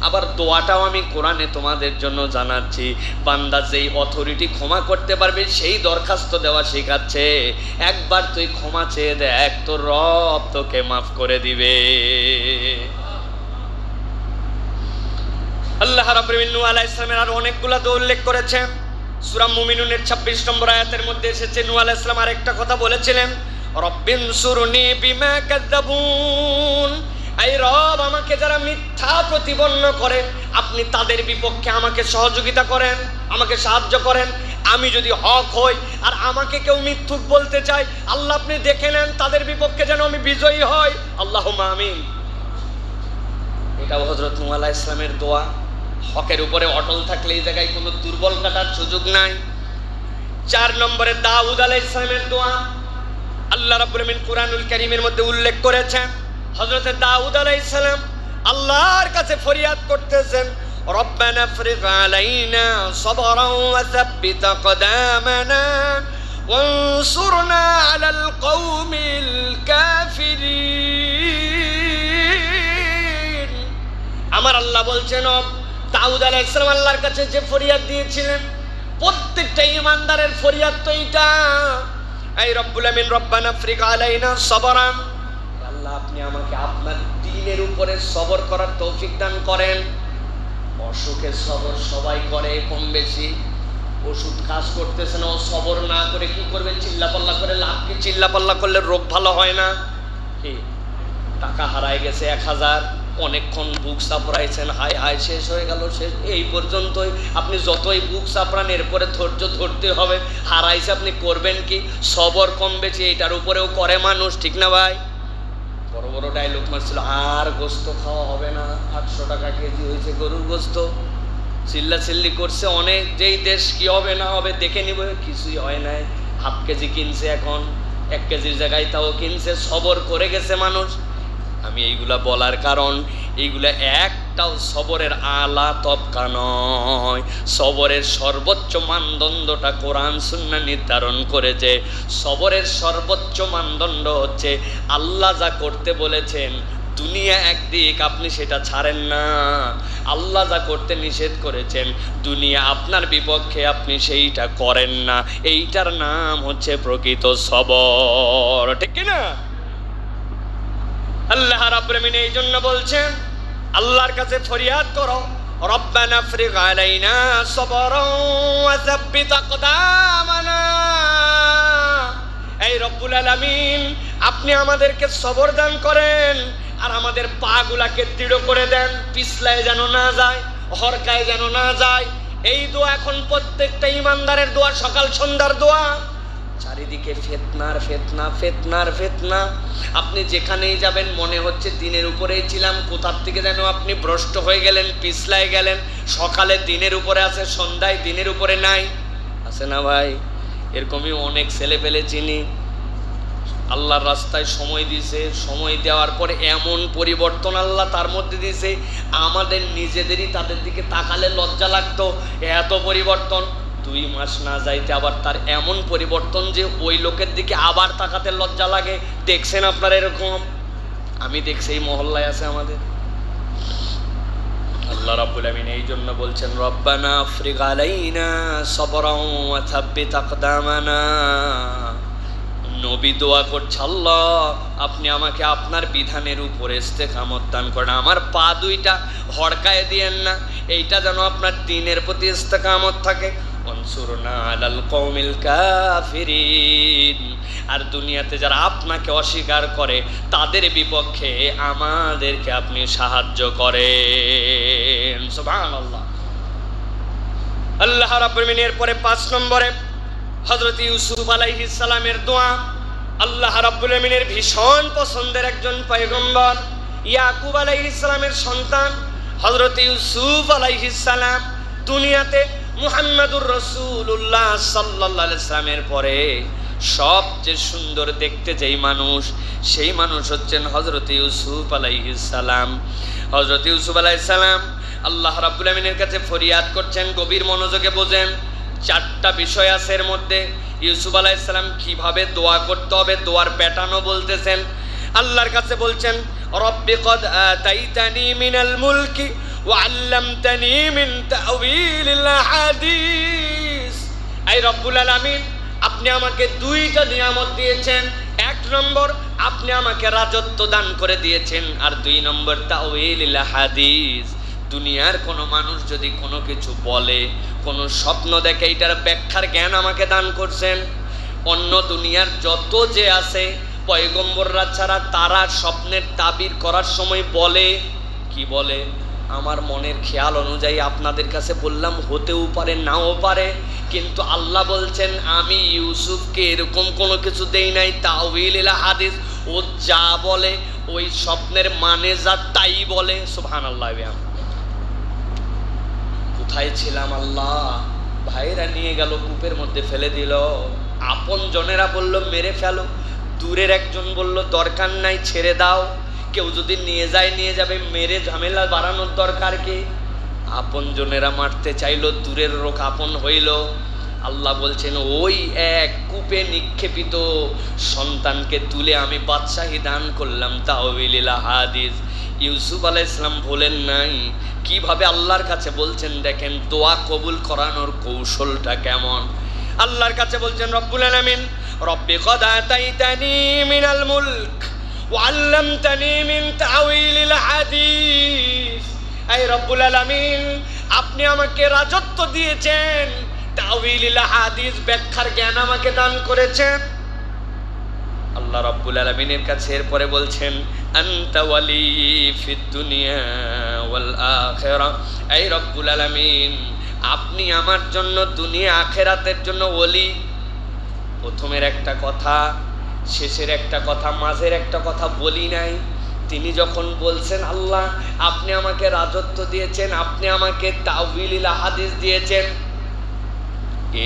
আবার দোয়াটাও আমি কোরআনে তোমাদের জন্য জানাচ্ছি। বান্দা যেই অথরিটি ক্ষমা করতে পারবে সেই দরখাস্ত দেওয়া শেখাচ্ছে। একবার তুই ক্ষমা চেয়ে দেখ, তোর রব তোকে মাফ করে দিবে। আল্লাহ রাব্বুল আলামিন নূহ আলাইহিস সালামের আর অনেকগুলা দোয়া উল্লেখ করেছেন। সূরা মুমিনুনের 26 নম্বর আয়াতের মধ্যে এসেছে নূহ আলাইহিস সালাম আরেকটা কথা বলেছিলেন, রব্বিনসুরনি বিমা কাযাবুন, এই রব আমাকে যারা মিথ্যা প্রতিপন্ন করে আপনি তাদের বিপক্ষে আমাকে সহযোগিতা করেন, আমাকে সাহায্য করেন। আমি যদি হক হই আর আমাকে কেউ মিথ্যুক বলতে চায়, আল্লাহ আপনি দেখে নেন তাদের বিপক্ষে যেন আমি বিজয়ী হই। আল্লাহুম্মা আমিন। এটাও হযরত নূহ আলাইহিস সালামের দোয়া। হকের উপরে অটল থাকলে এই জায়গায় কোনো দুর্বল কাটার সুযোগ নাই। 4 নম্বরে দাউদ আলাইহিস সালামের দোয়া। আল্লাহ রাব্বুল আমিন কুরআনুল কারীমের মধ্যে উল্লেখ করেছেন হযরত দাউদ আলাইহিস সালাম আল্লাহর কাছে ফরিয়াদ করতেছেন, রব্বানা ফরিগ আলাইনা সাবরান ওয়া সাব্বিত আকদামানা ওয়ানসুরনা আলাল কওমিল কাফিরিন। আমার আল্লাহ বলছেন দাউদ আলাইহিস সালাম আল্লাহর কাছে যে ফরিয়াদ দিয়েছিলেন, প্রত্যেকটা ঈমানদারের ফরিয়াদ তো এটা, এই রব্বুল আমিন রব্বানা ফরিগ আলাইনা সাবরান, আল্লাহ আপনি আমাকে আপনার দ্বীনের উপরে সবর করার তৌফিক দান করেন। অসুখের সবর সবাই করে কম বেশি, ওষুধ কাজ করতেছে না, ও সবর না করে কি করবে? চিল্লাপাল্লা করে লাভ কি? চিল্লাপাল্লা করলে রোগ ভালো হয় না। কি টাকা হারায় গেছে 1000, অনেকক্ষণ বুক চাপড়াইছেন, হায় হায় শেষ হয়ে গেল, শেষ, এই পর্যন্তই। আপনি যতই বুক চাপড়ান এরপরে ধৈর্য ধরতে হবে। হারাইছে আপনি করবেন কি? সবর কম বেশি এটার উপরেও করে মানুষ, ঠিক না ভাই? বড় বড় ডায়লগ মারছিল, আর গোস্ত খাওয়া হবে না, 800 টাকা কেজি হয়েছে গরুর গোস্ত, চিল্লা চিল্লি করছে অনেক। যেই দেশ কি হবে না হবে দেখে নিব, কিছুই হয় নাই। হাফ কেজি কিনছে, এখন 1 কেজির জায়গায় তাও কিনছে, সবর করে গেছে মানুষ। আমি এইগুলা বলার কারণ, এইগুলা একটাও সবরের আলা তবকা নয়। সবরের সর্বোচ্চ মানদণ্ডটা কোরআন সুন্নাহ নির্ধারণ করেছে। সবরের সর্বোচ্চ মানদণ্ড হচ্ছে আল্লাহ যা করতে বলেছেন, দুনিয়া একদিক আপনি সেটা ছাড়েন না। আল্লাহ যা করতে নিষেধ করেছেন, দুনিয়া আপনার বিপক্ষে আপনি সেইটা করেন না। এইটার নাম হচ্ছে প্রকৃত সবর, ঠিক কি না? আল্লাহ রাব্বুল আমিন এই জন্য বলছেন আল্লাহর কাছে ফরিয়াদ করো, রব্বানা ফরিগ আলাইনা সাবরান ওয়া সাব্বিত আকদামানা, এই রব্বুল আলামিন আপনি আমাদেরকে সবর দান করেন আর আমাদের পাগুলাকে দৃঢ় করে দেন, পিছলায় যেন না যায়, হরকায় যেন না যায়। এই দোয়া এখন প্রত্যেকটা ঈমানদারের দোয়া, সকাল সন্ধ্যার দোয়া। চারিদিকে ফিতনার ফিতনা, ফিতনার ফিতনা। আপনি যেখানেই যাবেন মনে হচ্ছে দিনের উপরেই ছিলাম, কোথার থেকে যেন আপনি ভ্রষ্ট হয়ে গেলেন, পিছলায় গেলেন। সকালে দিনের উপরে আছে, সন্ধ্যায় দিনের উপরে নাই, আছে না ভাই? এরকমই অনেক ছেলে পেলে চিনি, আল্লাহর রাস্তায় সময় দিয়েছে, সময় দেওয়ার পরে এমন পরিবর্তন আল্লাহ তার মধ্যে দিয়েছে, আমাদের নিজেদেরই তাদের দিকে তাকালে লজ্জা লাগতো, এত পরিবর্তন। 2 মাস না যাইতে আবার তার এমন পরিবর্তন যে ওই লোকের দিকে আবার তাকাতে লজ্জা লাগে। দেখছেন আপনারা এরকম? আমি দেখছি, এই মহল্লায় আছে আমাদের। আল্লাহ রাব্বুল আমিন এই জন্য বলছেন, রব্বানা আফরিগ আলাইনা সাবরান ওয়া সাব্বিত আকদামানা, নবী দোয়া করছে, আল্লাহ আপনি আমাকে আপনার বিধানের উপরে ইস্তেকামত দান করেন, আমার পা দুইটা হড়কায় দিয়েন না, এইটা যেন আপনার দ্বীনের প্রতি ইস্তেকামত থাকে। আনসুরনা আলাল কওমিল কাফিরিন, আর দুনিয়াতে যারা আপনাকে অস্বীকার করে তাদের বিপক্ষে আমাদেরকে আপনি সাহায্য করেন। সুবহানাল্লাহ। আল্লাহ রাব্বুল আলামিনের পরে 5 নম্বরে হযরত ইউসুফ আলাইহিস সালামের দোয়া। আল্লাহ রাব্বুল আলামিনের ভীষণ পছন্দের একজন পয়গম্বর, ইয়াকুব আলাইহিস সালামের সন্তান হযরত ইউসুফ আলাইহিস সালাম দুনিয়াতে মুহাম্মাদুর রাসূলুল্লাহ সাল্লাল্লাহু আলাইহি সাল্লামের পরে সবচেয়ে সুন্দর দেখতে যেই মানুষ, সেই মানুষ হচ্ছেন হযরত ইউসুফ আলাইহিস সালাম। হযরত ইউসুফ আলাইহিস সালাম আল্লাহ রাব্বুল আলামিনের কাছে ফরিয়াদ করছেন, গভীর মনোযোগে বোঝেন। 4টা বিষয় আছে এর মধ্যে। ইউসুফ আলাইহিস সালাম কিভাবে দোয়া করতে হবে, দোয়ার প্যাটার্নও বলতেছেন। আল্লাহর কাছে বলছেন, রব্বি কদ আতাইতানি মিনাল মুলকি ওয়া আল্লামতানি মিন তাউইলিল হাদিস। এই রব্বুল আলামিন, আপনি আমাকে 2টা নিয়ামত দিয়েছেন। 1 নম্বর আপনি আমাকে রাজত্ব দান করে দিয়েছেন, আর 2 নম্বর তাউইলিল হাদিস। দুনিয়ার কোনো মানুষ যদি কোনো কিছু বলে, কোনো স্বপ্ন দেখে, এটার ব্যাখ্যার জ্ঞান আমাকে দান করছেন। অন্য দুনিয়ার যত যে আছে পয়গম্বররা ছাড়া, তারা স্বপ্নের তাবির করার সময় বলে কি বলে, আমার মনের খেয়াল অনুযায়ী আপনাদের কাছে বললাম, হতেও পারে নাও পারে, কিন্তু আল্লাহ বলছেন আমি ইউসুফকে এরকম কোনো কিছু দেই নাই। তাউইল হাদিস, ও যা বলে ওই স্বপ্নের মানে যা তাই বলে। সুবহানাল্লাহ। কোথায় ছিলাম আল্লাহ? ভাইরা নিয়ে গেল, কূপের মধ্যে ফেলে দিল। আপন জনেরা বলল মেরে ফেলো, দূরের একজন বলল দরকার নাই, ছেড়ে দাও। কেউ যদি নিয়ে যায় নিয়ে যাবে, মেরে ঝামেলা বাড়ানোর দরকার কি? আপন জনেরা মারতে চাইলো, দূরের লোক আপন হইল। আল্লাহ বলছেন ওই এক কূপে নিক্ষেপিত সন্তানকে তুলে আমি বাদশাহী দান করলাম। তাওয়িল হাদিস। ইউসুফ আলাইহিস সালাম বলেন নাই, কিভাবে আল্লাহর কাছে বলছেন দেখেন, দোয়া কবুল করানোর কৌশলটা কেমন। আল্লাহর কাছে বলছেন রব্বুল আলামিন, রব্বি কদ আতাইতানি মিনাল মুলক ওয়া আল্লামতানি মিন তাউইলিল হাদিস। এই রব্বুল আলামিন, আপনি আমাকে রাজত্ব দিয়েছেন, তাউইলিল হাদিস ব্যাখ্যার জ্ঞান আমাকে দান করেছেন। আল্লাহ রাব্বুল আলামিনের কাছে এরপরে বলছেন, আনতা ওয়ালি ফিদ দুনিয়া ওয়াল আখিরাহ। এই রব্বুল আলামিন, আপনি আমার জন্য দুনিয়া আখিরাতের জন্য ওলি। প্রথমের একটা কথা, শেষের একটা কথা, মাঝের একটা কথা বলি নাই। তিনি যখন বলছেন আল্লাহ আপনি আমাকে রাজত্ব দিয়েছেন, আপনি আমাকে তাওয়িল হাদিস দিয়েছেন,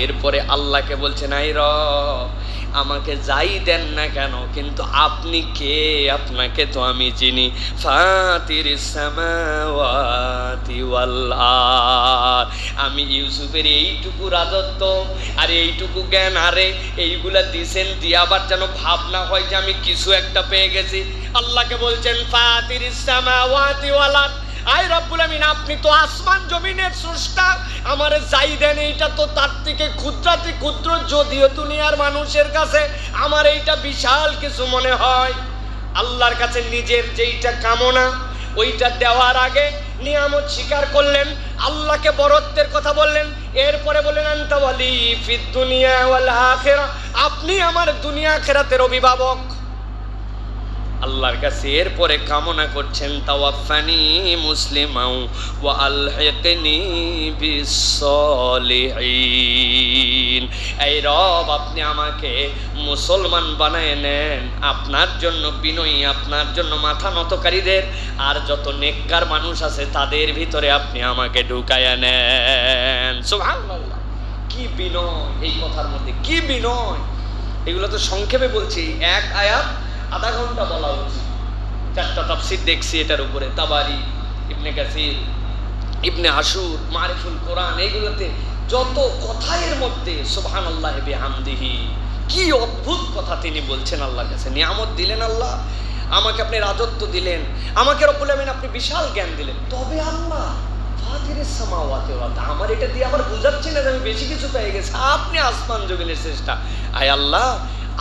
এরপরে আল্লাহকে বলছেন আই রব আমাকে যাই দেন না কেন, কিন্তু আপনি কে, আপনাকে তো আমি চিনি। ফাতিরিস সামাওয়াতি ওয়াল আরদ। আমি ইউসুফের এইটুকু রাজত্ব আর এইটুকু জ্ঞান, আরে এইগুলা দিছেন দিয়ে আবার যেন ভাবনা হয় যে আমি কিছু একটা পেয়ে গেছি। আল্লাহকে বলছেন ফাতিরিস সামাওয়াতি ওয়াল আরদ। আই রব্বুল আমিন, আপনি তো আসমান জমিনের স্রষ্টা, আমার যাই দেন এইটা তো তার থেকে ক্ষুদ্রাতি ক্ষুদ্র, যদিও দুনিয়ার মানুষের কাছে আমার এইটা বিশাল কিছু মনে হয়। আল্লাহর কাছে নিজের যেইটা কামনা ওইটা দেওয়ার আগে নিয়ামত স্বীকার করলেন, আল্লাহকে বরত্বের কথা বললেন, এরপরে বললেন আনতা ওয়ালি ফিদ দুনিয়া ওয়াল আখিরাহ। আপনি আমার দুনিয়া আখিরাতের অভিভাবক। আল্লাহর কাছে এরপরে কামনা করছেন তাওয়াফানি মুসলিমাও ওয়া আলহিকনি বিসসলিহিন। এই রব আপনি আমাকে মুসলমান বানায় নেন, আপনার জন্য বিনয়ী, আপনার জন্য মাথা নতকারীদের আর যত নেককার মানুষ আছে তাদের ভিতরে আপনি আমাকে ঢুকায়া নেন। সুবহানাল্লাহ, কি বিনয় এই কথার মধ্যে, কি বিনয়! এগুলো তো সংক্ষেপে বলছি, এক আয়াত আধা ঘন্টা বলা উচিত। 4টা তাফসীর দেখছি এটার উপরে, তাবারি, ইবনে কাসির, ইবনে আশুর, মারিফুল কোরআন, এইগুলোতে যত কথা এর মধ্যে সুবহানাল্লাহি বিহামদিহি, কি অদ্ভুত কথা তিনি বলছেন। আল্লাহর কাছে নিয়ামত দিলেন, আল্লাহ আমাকে আপনি রাজত্ব দিলেন, আমাকে রব্বুল আমিন আপনি বিশাল জ্ঞান দিলেন, তবে আল্লাহ ফাতিরিস সামাওয়াতি ওয়াল আরদ, আমার এটা দিয়ে আবার বুঝাচ্ছি না যে আমি বেশি কিছু পেয়ে গেছি, আপনি আসমান জমিনের চেষ্টা। আয় আল্লাহ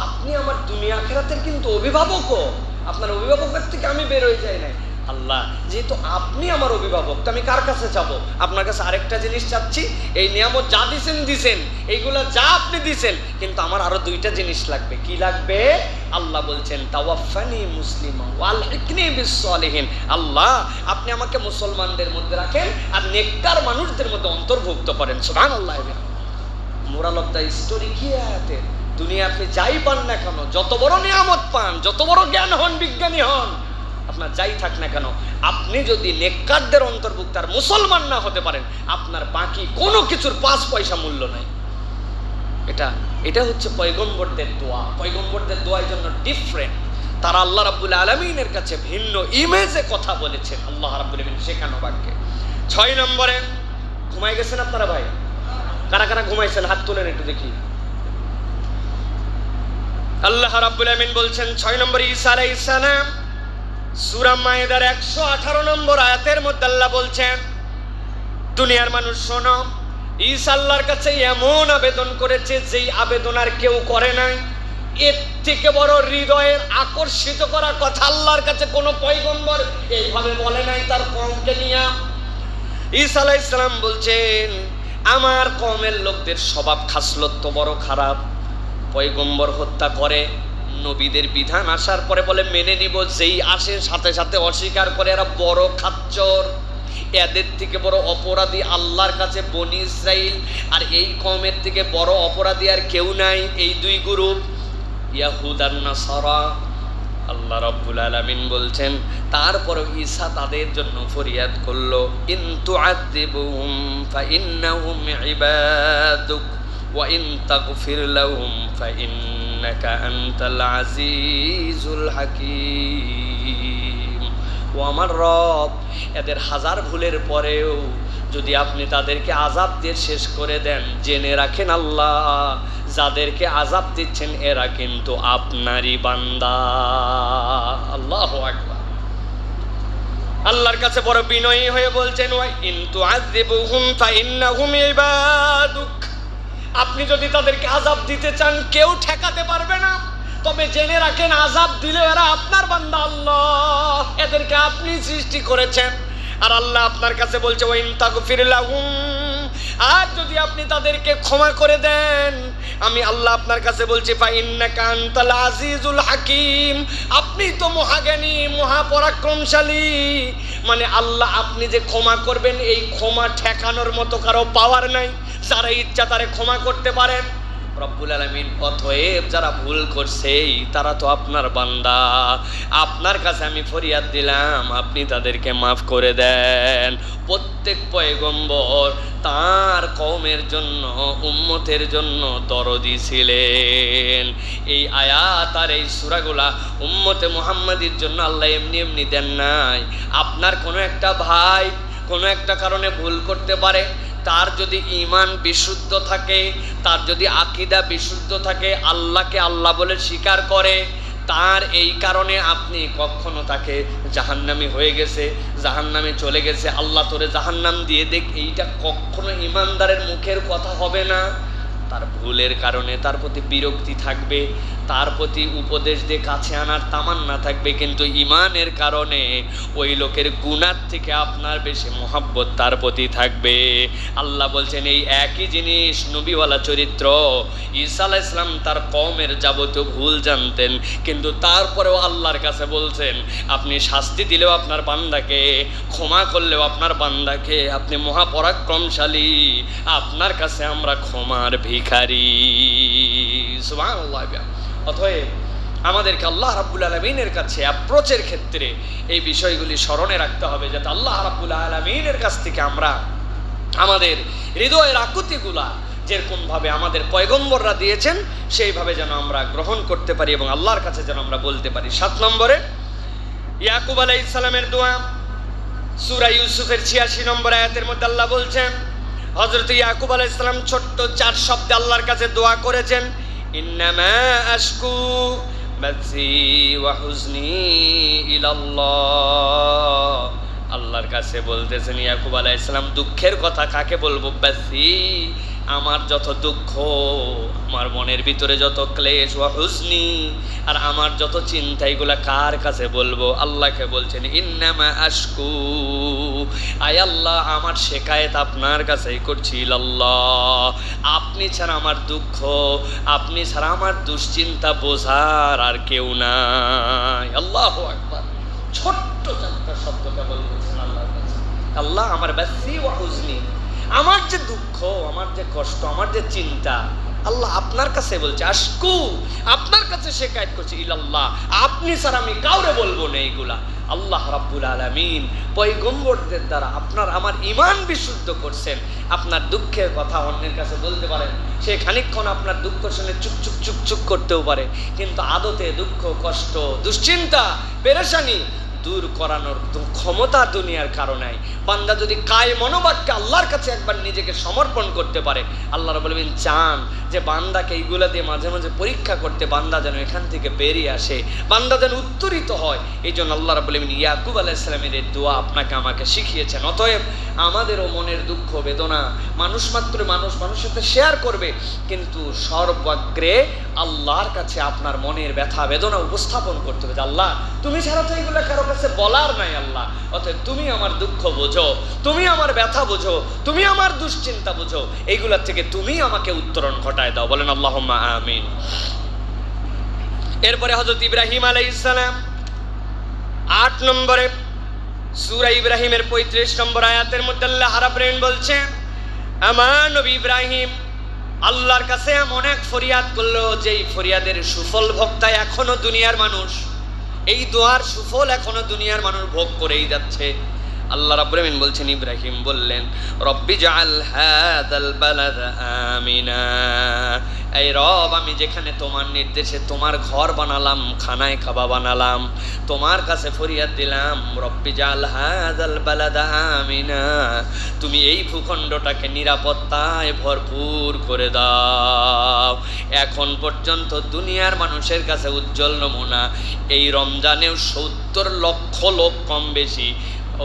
আপনি আমার দুনিয়া আখিরাতের কিন্তু অভিভাবকও, আপনার অভিভাবকের থেকে আমি বের হয়ে যাই নাই। আল্লাহ যেহেতু আপনি আমার অভিভাবক, তো আমি কার কাছে যাব? আপনার কাছে আরেকটা জিনিস চাচ্ছি, এই নিয়ামত যা দিছেন এইগুলা যা আপনি দিছেন, কিন্তু আমার আরো দুইটা জিনিস লাগবে। কি লাগবে? আল্লাহ বলছেন তাওয়াফানি মুসলিমা ওয়ালহিকনি বিসসালিহিন। আল্লাহ আপনি আমাকে মুসলমানদের মধ্যে রাখেন আর নেককার মানুষদের মধ্যে অন্তর্ভুক্ত করেন। সুবহানাল্লাহ। মোরাল অফ দ্য স্টোরি কি আয়াতে? দুনিয়া আপনি যাই পান না কেন, যত বড় নিয়ামত পান, যত বড় জ্ঞান হন, বিজ্ঞানী হন, আপনার যাই থাক না কেন, আপনি যদি নেককারদের অন্তর্ভুক্ত আর মুসলমান না হতে পারেন, আপনার বাকি কোনো কিছুর 5 পয়সা মূল্য নাই। এটা হচ্ছে পয়গম্বরদের দোয়া। পয়গম্বরদের দোয়ার জন্য ডিফারেন্ট। তারা আল্লাহ রাব্বুল আলামিনের কাছে ভিন্ন ইমেজে কথা বলেছেন। আল্লাহ রাব্বুল আলামিন শেখানো বাক্যে। 6 নম্বরে, ঘুমাই গেছেন আপনারা ভাই? কারা কারা ঘুমাইছেন হাত তুলেন একটু দেখি। আল্লাহ রাব্বুল আলামিন বলছেন 6 নম্বরে, ঈসা আলাইহিস সালাম সূরা মায়েদার 118 নম্বর আয়াতের মধ্যে আল্লাহ বলছেন, দুনিয়ার মানুষ শোনো, ঈসা আল্লাহর কাছে এমন আবেদন করেছে যেই আবেদন আর কেউ করে নাই। এর থেকে বড় হৃদয়ের আকর্ষিত করা কথা আল্লাহর কাছে কোনো পয়গম্বর এইভাবে বলে নাই তার কওমকে নিয়ে। ঈসা আলাইহিস সালাম বলছেন, আমার কওমের লোকদের স্বভাব খাসলত তো বড় খারাপ। পয়গম্বর হত্যা করে, নবীদের বিধান আসার পরে বলে মেনে নিব, যেই আসে সাথে সাথে অস্বীকার করে। এরা বড় খাচ্চর, এদের থেকে বড় অপরাধী আল্লাহর কাছে বনি ইসরাইল, আর এই কওমের থেকে বড় অপরাধী আর কেউ নাই। এই দুই গ্রুপ, ইয়াহুদ আর নাসারা। আল্লাহ রাব্বুল আলামিন বলছেন, তারপর ঈসা তাদের জন্য ফরিয়াদ করলো, ইন তুআযিবুহুম ফাইন্নাহুম ইবাদুক ওয়া ইন তাগফির লাহুম ফাইন্নাকা আনতাল আজিজুল হাকীম। ও আমার রব, এদের হাজার ভুলের পরেও যদি আপনি তাদেরকে আযাব দিয়ে শেষ করে দেন, জেনে রাখেন আল্লাহ যাদেরকে আযাব দিচ্ছেন এরা কিন্তু আপনারই বান্দা। আল্লাহু আকবার। আল্লাহর কাছে বড় বিনয়ী হয়ে বলছেন, ওয়া ইন তুআযিবুহুম ফাইন্নাহুম ইবাদুক। আপনি যদি তাদেরকে আযাব দিতে চান কেউ ঠেকাতে পারবে না, তবে জেনে রাখেন আযাব দিলে এরা আপনার বান্দা। আল্লাহ এদেরকে আপনি সৃষ্টি করেছেন। আর আল্লাহ আপনার কাছে বলছে, ওয়া ইন তাগফির লাহুম, আর যদি আপনি তাদেরকে ক্ষমা করে দেন, আমি আল্লাহ আপনার কাছে বলছি, ফাইন্নাকা আনতাল আজিজুল হাকীম, আপনি তো মহাজ্ঞানী মহাপরাক্রমশালী। মানে আল্লাহ আপনি যে ক্ষমা করবেন, এই ক্ষমা ঠেকানোর মতো কারো পাওয়ার নাই। যারা ইচ্ছা তারে ক্ষমা করতে পারেন রব্বুল আলামিন। অতএব যারা ভুল করছে তারা তো আপনার বান্দা। আপনার কাছে আমি ফরিয়াদ দিলাম, আপনি তাদেরকে মাফ করে দেন। প্রত্যেক পয়গম্বর তার কওমের জন্য, উম্মতের জন্য দরদি ছিলেন। এই আয়াত আর এই সূরাগুলা উম্মতে মুহাম্মাদির জন্য আল্লাহ এমনি এমনি দেন নাই। আপনার কোনো একটা ভাই কোনো একটা কারণে ভুল করতে পারে, তার যদি ঈমান বিশুদ্ধ থাকে, তার যদি আকীদা বিশুদ্ধ থাকে, আল্লাহকে আল্লাহ বলে স্বীকার করে, তার এই কারণে আপনি কখনো তাকে জাহান্নামী হয়ে গেছে, জাহান্নামে চলে গেছে, আল্লাহ তোরে জাহান্নাম দিয়ে দেখ, এইটা কখনো ঈমানদারের মুখের কথা হবে না। তার ভুলের কারণে তার প্রতি বিরক্তি থাকবে, তার প্রতি উপদেশ দিয়ে কাছে আনার তামান্না থাকবে, কিন্তু ঈমানের কারণে ওই লোকের গুনাহ থেকে আপনার বেশি মহব্বত তার প্রতি থাকবে। আল্লাহ বলছেন এই একই জিনিস নবীওয়ালা চরিত্র ঈসা আলাইহিস সালাম তার কওমের যাবতীয় ভুল জানতেন, কিন্তু তারপরেও আল্লাহর কাছে বলছেন, আপনি শাস্তি দিলেও আপনার বান্দাকে, ক্ষমা করলেও আপনার বান্দাকে, আপনি মহাপরাক্রমশালী, আপনার কাছে আমরা ক্ষমার ভিখারি। সুবহানাল্লাহ। অতএব আমাদেরকে আল্লাহ রাব্বুল আলামিনের কাছে অ্যাপ্রোচের ক্ষেত্রে এই বিষয়গুলি স্মরণে রাখতে হবে, যাতে আল্লাহ রাব্বুল আলামিনের কাছ থেকে আমরা আমাদের হৃদয়ের আকুতিগুলা যেরকমভাবে আমাদের পয়গম্বররা দিয়েছেন সেইভাবে যেন আমরা গ্রহণ করতে পারি এবং আল্লাহর কাছে যেন আমরা বলতে পারি। 7 নম্বরে ইয়াকুব আলাইহিস সালামের দোয়া, সূরা ইউসুফের 86 নম্বর আয়াতের মধ্যে আল্লাহ বলছেন, হযরত ইয়াকুব আলাইহিস সালাম ছোট্ট 4 শব্দে আল্লাহর কাছে দোয়া করেছেন, ইন্নামা আশকু বাসি ওয়া হুজনি ইলাল্লাহ। আল্লাহর কাছে বলতেছেন ইয়াকুব আলাইহিস সালাম, দুঃখের কথা কাকে বলবো? বাসি, আমার যত দুঃখ আমার মনের ভিতরে যত ক্লেশ ওয়া হুজনি আর আমার যত চিন্তা, এগুলা কার কাছে বলবো? আল্লাহকে বলছেন ইন্নামা আশকু, আয় আল্লাহ আমার শিকায়েত আপনার কাছেই করছি আল্লাহ। আপনি ছাড়া আমার দুঃখ, আপনি ছাড়া আমার দুশ্চিন্তা বোঝার আর কেউ নাই। আল্লাহু আকবার। ছোট্ট চারটা শব্দ কেবল বলছেন আল্লাহর কাছে, আল্লাহ আমার বাসি ওয়া হুজনি, আমার যে দুঃখ, আমার যে কষ্ট, আমার যে চিন্তা, আল্লাহ আপনার কাছে বলছে। আশকু, আপনার কাছে শিকায়েত করছি ইলাল্লাহ, আপনি ছাড়া আমি কাউরে বলবো না এইগুলা। আল্লাহ রাব্বুল আলামিন পয়গম্বরদের দ্বারা আপনার আমার ঈমান বিশুদ্ধ করছেন। আপনার দুঃখের কথা অন্যের কাছে বলতে পারেন, সে খানিকক্ষণ আপনার দুঃখ শুনে চুপ চুপ চুপ চুপ করতেও পারে, কিন্তু আদতে দুঃখ, কষ্ট, দুশ্চিন্তা, পেরেশানি দূর করানোর ক্ষমতা দুনিয়ার কারণে। বান্দা যদি কায় মনোবাক্যে আল্লাহর কাছে একবার নিজেকে সমর্পণ করতে পারে, আল্লাহ রাব্বুল আলামিন চান যে বান্দাকে এইগুলা দিয়ে মাঝে মাঝে পরীক্ষা করতে, বান্দা যেন এখান থেকে বেরিয়ে আসে, বান্দা যেন উত্তরিত হয়। এই জন্য আল্লাহ রাব্বুল আলামিন ইয়াকুব আলাইহিস সালামের এই দোয়া আপনাকে আমাকে শিখিয়েছেন। অতএব আমাদেরও মনের দুঃখ বেদনা মানুষ মাত্র মানুষের সাথে শেয়ার করবে, কিন্তু সর্বাগ্রে আল্লাহর কাছে আপনার মনের ব্যথা বেদনা উপস্থাপন করতে হবে। আল্লাহ তুমি ছাড়া তো এগুলো কারো কাছে বলার নাই আল্লাহ, অতএব তুমি আমার দুঃখ বোঝো, তুমি আমার ব্যথা বোঝো, তুমি আমার দুশ্চিন্তা বোঝো, এইগুলোর থেকে তুমি আমাকে উত্তরণ ঘটায় দাও। বলেন আল্লাহুম্মা আমিন। এরপরে হযরত ইব্রাহিম আলাইহিস সালাম 8 নম্বরে সূরা ইব্রাহিমের 35 নম্বর আয়াতের মধ্যে আল্লাহ রাব্বুল আলামিন বলছেন, আমার নবী ইব্রাহিম আল্লাহর কাছে এমন এক ফরিয়াদ করলো, যেই ফরিয়াদের সুফল ভোক্তা এখনো দুনিয়ার মানুষ, এই দোয়ার সুফল এখনো দুনিয়ার মানুষ ভোগ করেই যাচ্ছে। আল্লাহ রাব্বুল আলামিন বলছেন, ইব্রাহিম বললেন রব্বি জাআল হাযাল বালাদা আমিনা, এই রব আমি যেখানে তোমার নির্দেশে তোমার ঘর বানালাম, খানায় খাবা বানালাম, তোমার কাছে ফরিয়াদ দিলাম রব্বি জাআল হাযাল বালাদা আমিনা, তুমি এই ভূখণ্ডটাকে নিরাপত্তায় ভরপুর করে দাও। এখন পর্যন্ত দুনিয়ার মানুষের কাছে উজ্জ্বল নমুনা, এই রমজানেও 70 লক্ষ লোক কম বেশি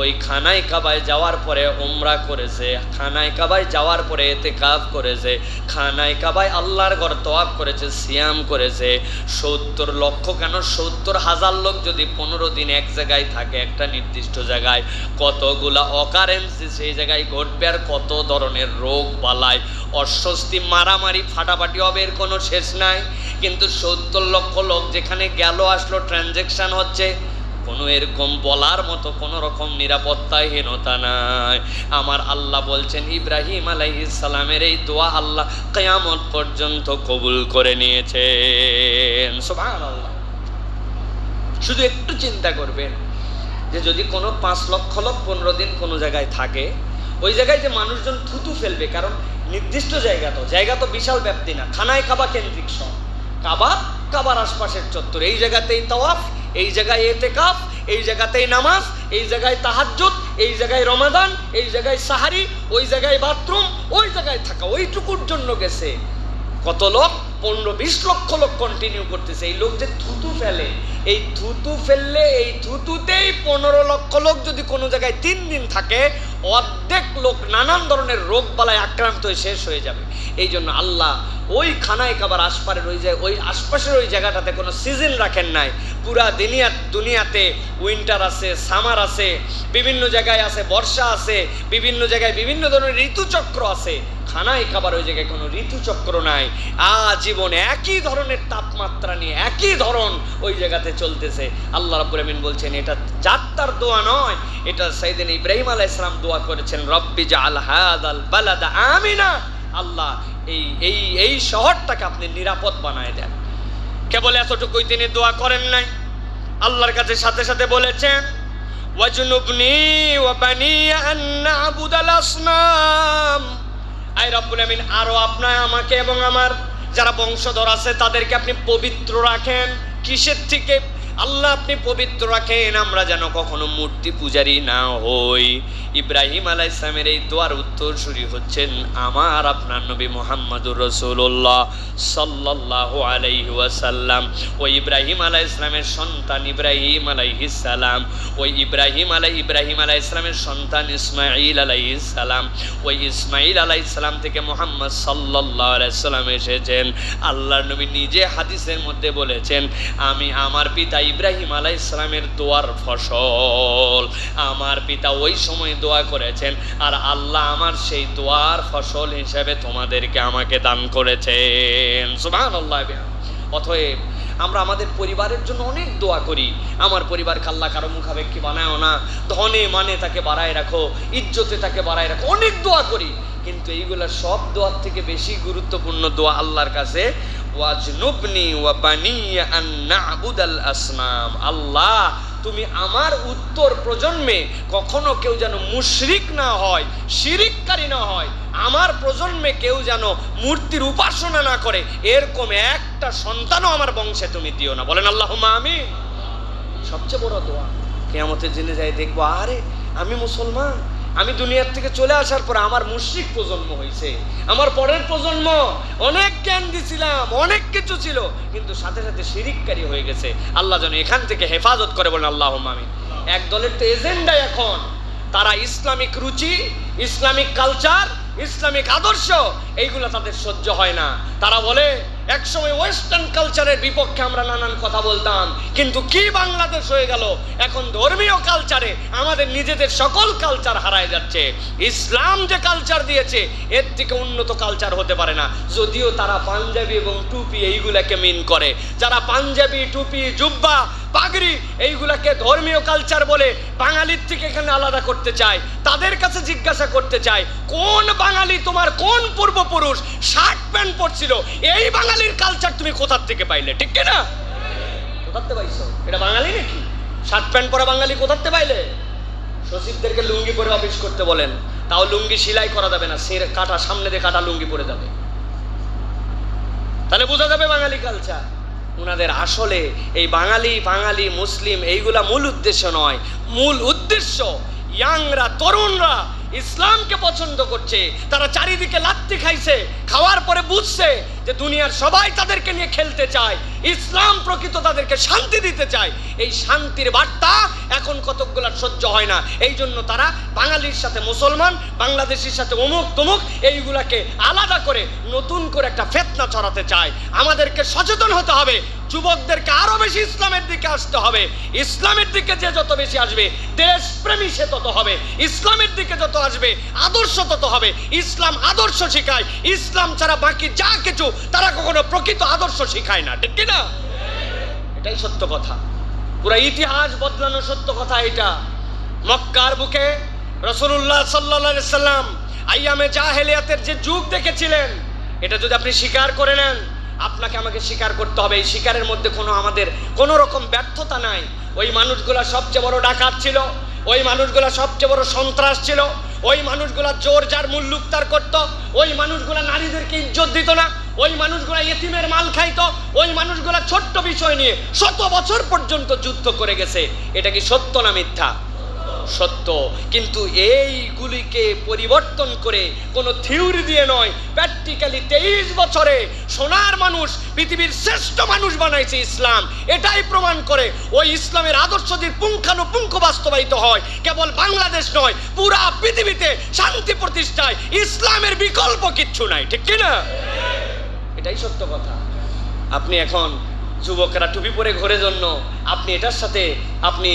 ওই খানায় কাবায় যাওয়ার পরে উমরা করেছে, খানায় কাবায় যাওয়ার পরে ইতিকাফ করেছে, খানায় কাবায় আল্লাহর ঘর তওয়াফ করেছে, সিয়াম করেছে। 70 লক্ষ কেন, 70,000 লোক যদি 15 দিন এক জায়গায় থাকে, একটা নির্দিষ্ট জায়গায়, কতগুলা অকারেন্সি সেই জায়গায় ঘটবে, আর কত ধরনের রোগ বালাই, অস্বস্তি, মারামারি, ফাটাফাটি হবে, এর কোনো শেষ নাই। কিন্তু 70 লক্ষ লোক যেখানে গেল আসলো, ট্রানজ্যাকশন হচ্ছে, কোনো এরকম বলার মতো কোনো রকম নিরাপত্তাহীনতা নাই। আমার আল্লাহ বলছেন ইব্রাহিম আলাইহিস সালামের এই দোয়া আল্লাহ কিয়ামত পর্যন্ত কবুল করে নিয়েছেন। সুবহানাল্লাহ। শুধু একটু চিন্তা করবেন যে যদি কোনো 5 লক্ষ লোক 15 দিন কোনো জায়গায় থাকে, ওই জায়গায় যে মানুষজন থুতু ফেলবে, কারণ নির্দিষ্ট জায়গা তো বিশাল ব্যাপ্তি না, খানায় কাবা কেন্দ্রিক শহর, কাবার আশপাশের চত্বর, এই জায়গাতেই তাওয়াফ, এই জায়গায় ইতিকাফ, এই জায়গাতেই নামাজ, এই জায়গায় তাহাজ্জুদ, এই জায়গায় রমাদান, এই জায়গায় সাহারি, ওই জায়গায় বাথরুম, ওই জায়গায় থাকা, ওইটুকুর জন্য গেছে কত লোক, 15-20 লক্ষ লোক কন্টিনিউ করতেছে। এই লোক যে থুতু ফেলে, এই থুতু ফেললে এই থুতুতেই 15 লক্ষ লোক যদি কোনো জায়গায় 3 দিন থাকে, অর্ধেক লোক নানান ধরনের রোগ বালায় আক্রান্ত হয়ে শেষ হয়ে যাবে। এই জন্য আল্লাহ ওই খানায় কাবার আশপাশের ওই আশপাশের ওই জায়গাটাতে কোনো সিজন রাখেন নাই। পুরা দুনিয়াতে উইন্টার আছে, সামার আছে, বিভিন্ন জায়গায় আছে বর্ষা আছে, বিভিন্ন জায়গায় বিভিন্ন ধরনের ঋতুচক্র আছে। খানায় কাবার ওই জায়গায় কোনো ঋতুচক্র নাই, আজীবন একই ধরনের তাপমাত্রা নিয়ে একই ধরন ওই জায়গাতে চলতেছে। আল্লাহ রাব্বুল আমিন বলছেন এটা যাত্রার দোয়া নয়, এটা সাইয়েদনা ইব্রাহিম আলাইহিস সালাম দোয়া করেছেন, রব্বি জাআল হাযাল বালাদা আমিনা, আল্লাহ এই শহরটাকে আপনি নিরাপদ বানায় দেন। কেবল এতটুকুই তিনি দোয়া করেন নাই, আল্লাহর কাছে সাথে সাথে বলেছেন ওয়াজনুবনি ওয়া বানিয়া আন না'বুদাল আসনাম, আই রব্বুল আমিন আরো আপনার আমাকে এবং আমার যারা বংশধর আছে তাদেরকে আপনি পবিত্র রাখেন। কিসের থেকে? আল্লাহ আপনি পবিত্র রাখেন, আমরা যেন কখনো মূর্তি পূজারী না হই। ইব্রাহিম আলাইহিস সালামের এই দোয়ার উত্তরসূরি হচ্ছেন আমার আপনার নবী মুহাম্মদুর রাসূলুল্লাহ সাল্লাল্লাহু আলাইহি ওয়াসাল্লাম। ওই ইব্রাহিম আলাইহিস সালামের সন্তান ইব্রাহিম আলাইহিস সালাম, ওই ইব্রাহিম আলাইহিস সালামের সন্তান ইসমাঈল আলাইহিস সালাম, ওই ইসমাঈল আলাইহিস সালাম থেকে মুহাম্মদ সাল্লাল্লাহু আলাইহি সাল্লাম এসেছেন। আল্লাহর নবী নিজে হাদিসের মধ্যে বলেছেন, আমি আমার পিতা ইব্রাহিম আলাইহিস সালামের দোয়ার ফসল। আমার পিতা ওই সময় দোয়া করেছেন, আর আল্লাহ আমার সেই দোয়ার ফসল হিসেবে তোমাদেরকে আমাকে দান করেছেন। সুবহানাল্লাহ। অতএব আমরা আমাদের পরিবারের জন্য অনেক দোয়া করি। আমার পরিবারকে আল্লাহ কারো মুখাপেক্ষী বানায়ও না, ধনে মানে তাকে বাড়ায় রাখো, ইজ্জতে তাকে বাড়ায় রাখো, অনেক দোয়া করি। কিন্তু এইগুলা সব দোয়ার থেকে বেশি গুরুত্বপূর্ণ দোয়া আল্লাহর কাছে, ওয়াজনুবনি ওয়া বানিয়া আন না'বুদাল আসনাম। আল্লাহ তুমি আমার উত্তর প্রজন্মে কখনো কেউ যেন মুশরিক না হয়, শিরিককারী না হয়, আমার প্রজন্মে কেউ যেন মূর্তির উপাসনা না করে, এরকম একটা সন্তানও আমার বংশে তুমি দিও না। বলেন আল্লাহুম্মা আমিন। সবচেয়ে বড় দোয়া। কিয়ামতের দিনে যাই দেখবো, আরে আমি মুসলমান, আমি দুনিয়ার থেকে চলে আসার পর আমার মুশরিক প্রজন্ম হয়েছে, আমার পরের প্রজন্ম অনেক জ্ঞান দিছিলাম, অনেক কিছু ছিল, কিন্তু সাথে সাথে শিরিককারী হয়ে গেছে। আল্লাহ যেন এখান থেকে হেফাজত করে। বলেন আল্লাহুম্মা আমিন। এক দলের তো এজেন্ডা এখন, তারা ইসলামিক রুচি, ইসলামিক কালচার, ইসলামিক আদর্শ এইগুলো তাদের সহ্য হয় না। তারা বলে একসময় ওয়েস্টার্ন কালচারের বিপক্ষে আমরা নানান কথা বলতাম, কিন্তু কি বাংলাদেশ হয়ে গেল, এখন ধর্মীয় কালচারে আমাদের নিজেদের সকল কালচার হারায় যাচ্ছে। ইসলাম যে কালচার দিয়েছে এর থেকে উন্নত কালচার হতে পারে না। যদিও তারা পাঞ্জাবি এবং টুপি এইগুলাকে মিন করে, যারা পাঞ্জাবি, টুপি, জুব্বা, পাগড়ি এইগুলাকে ধর্মীয় কালচার বলে বাঙালির থেকে এখানে আলাদা করতে চায়, তাদের কাছে জিজ্ঞাসা করতে চায়, কোন বাঙালি তোমার কোন পূর্বপুরুষ শার্ট প্যান্ট পরছিল, এই বাঙালির কালচার তুমি কোথার থেকে পাইলে? ঠিক কিনা? কোথাতে পাইছো? এটা বাঙালি নাকি? শার্ট প্যান্ট পরা বাঙালি কোথাতে পাইলে? সচিবদেরকে লুঙ্গি পরে অফিস করতে বলেন, তাও লুঙ্গি সেলাই করা যাবে না, সে কাটা সামনে দিয়ে কাটা লুঙ্গি পরে যাবে, তাহলে বোঝা যাবে বাঙালি কালচার। উনাদের আসলে এই বাঙালি মুসলিম এইগুলা মূল উদ্দেশ্য নয়। মূল উদ্দেশ্য ইয়াংরা, তরুণরা ইসলামকে পছন্দ করছে, তারা চারিদিকে লাত্তি খাইছে, খাওয়ার পরে বুঝছে যে দুনিয়ার সবাই তাদেরকে নিয়ে খেলতে চায়, ইসলাম প্রকৃত তাদেরকে শান্তি দিতে চায়। এই শান্তির বার্তা এখন কতকগুলা সহ্য হয় না, এই জন্য তারা বাঙালির সাথে মুসলমান, বাংলাদেশের সাথে অমুক তমুক এইগুলাকে আলাদা করে নতুন করে একটা ফিতনা ছড়াতে চায়। আমাদেরকে সচেতন হতে হবে, যুবকদেরকে আরো বেশি ইসলামের দিকে আসতে হবে। ইসলামের দিকে যে যত বেশি আসবে দেশপ্রেমী সে তত হবে, ইসলামের দিকে যত আসবে আদর্শ তত হবে। ইসলাম আদর্শ শিখায়, ইসলাম ছাড়া বাকি যা কিছু তারা কখনো প্রকৃত আদর্শ শিখায় না। ঠিক কিনা? এটাই সত্য কথা, পুরো ইতিহাস বদলানো সত্য কথা এটা। মক্কার বুকে রাসূলুল্লাহ সাল্লাল্লাহু আলাইহি সাল্লাম আইয়ামে জাহেলিয়াতের যে যুগ দেখেছিলেন, এটা যদি আপনি স্বীকার করে নেন, আপনাকে আমাকে স্বীকার করতে হবে এই স্বীকারের মধ্যে আমাদের কোনো রকম ব্যর্থতা নাই। ওই মানুষগুলা সবচেয়ে বড় ডাকাত ছিল, ওই মানুষগুলা সবচেয়ে বড় সন্ত্রাস ছিল, ওই মানুষগুলা জোর যার মুল্লুকতার করত, ওই মানুষগুলা নারীদেরকে ইজ্জত দিত না, ওই মানুষগুলা ইতিমের মাল খাইতো, ওই মানুষগুলা ছোট্ট বিষয় নিয়ে 100 বছর পর্যন্ত যুদ্ধ করে গেছে। এটা কি সত্য না মিথ্যা? সত্য। কিন্তু এইগুলিকে পরিবর্তন করে কোন থিওরি দিয়ে নয়, প্র্যাকটিক্যালি 23 বছরে সোনার মানুষ, পৃথিবীর শ্রেষ্ঠ মানুষ বানাইছে ইসলাম। এটাই প্রমাণ করে ওই ইসলামের আদর্শ যদি পুঙ্খানুপুঙ্খ বাস্তবায়িত হয়, কেবল বাংলাদেশ নয় পুরা পৃথিবীতে শান্তি প্রতিষ্ঠায় ইসলামের বিকল্প কিচ্ছু নাই। ঠিক কিনা? এটাই সত্য কথা। আপনি এখন যুবকরা টুপি পরে ঘোরে জন্য আপনি এটার সাথে আপনি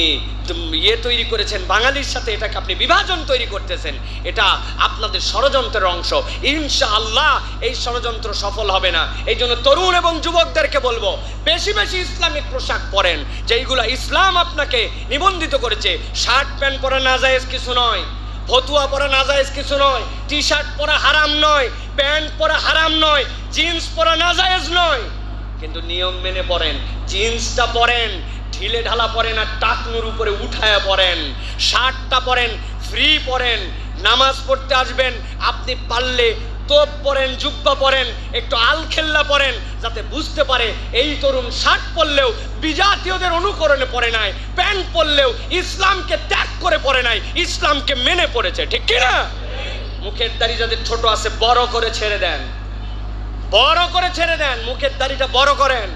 তৈরি করেছেন, বাঙালির সাথে এটাকে আপনি বিভাজন তৈরি করতেছেন। এটা আপনাদের ষড়যন্ত্রের অংশ। ইনশাআল্লাহ এই ষড়যন্ত্র সফল হবে না। এই জন্য তরুণ এবং যুবকদেরকে বলবো, বেশি বেশি ইসলামিক পোশাক পরেন, যেইগুলা ইসলাম আপনাকে নিবন্ধিত করেছে। শার্ট প্যান্ট পরা নাজায়েজ কিছু নয়, ফতুয়া পরা নাজায়েজ কিছু নয়, টি শার্ট পরা হারাম নয়, প্যান্ট পরা হারাম নয়, জিন্স পরা নাজায়েজ নয়, কিন্তু নিয়ম মেনে পড়েন। জিন্সটা পরেন, ঢিলে ঢালা পরেন আর টাকনুর উপরে উঠায়া পরেন। শার্টটা পরেন, ফ্রি পরেন। নামাজ পড়তে আসবেন, আপনি পারলে তোপ পরেন, জুব্বা পরেন, একটু আলখেল্লা পরেন, যাতে বুঝতে পারে এই তরুণ শার্ট পরলেও বিজাতীয়দের অনুকরণে পরে নাই, প্যান্ট পরলেও ইসলামকে ত্যাগ করে পরে নাই, ইসলামকে মেনে পড়েছে। ঠিক কিনা? মুখের দাড়ি যাদের ছোট আছে বড় করে ছেড়ে দেন, বড় করে ছেড়ে দেন, মুখের দাড়িটা বড় করেন,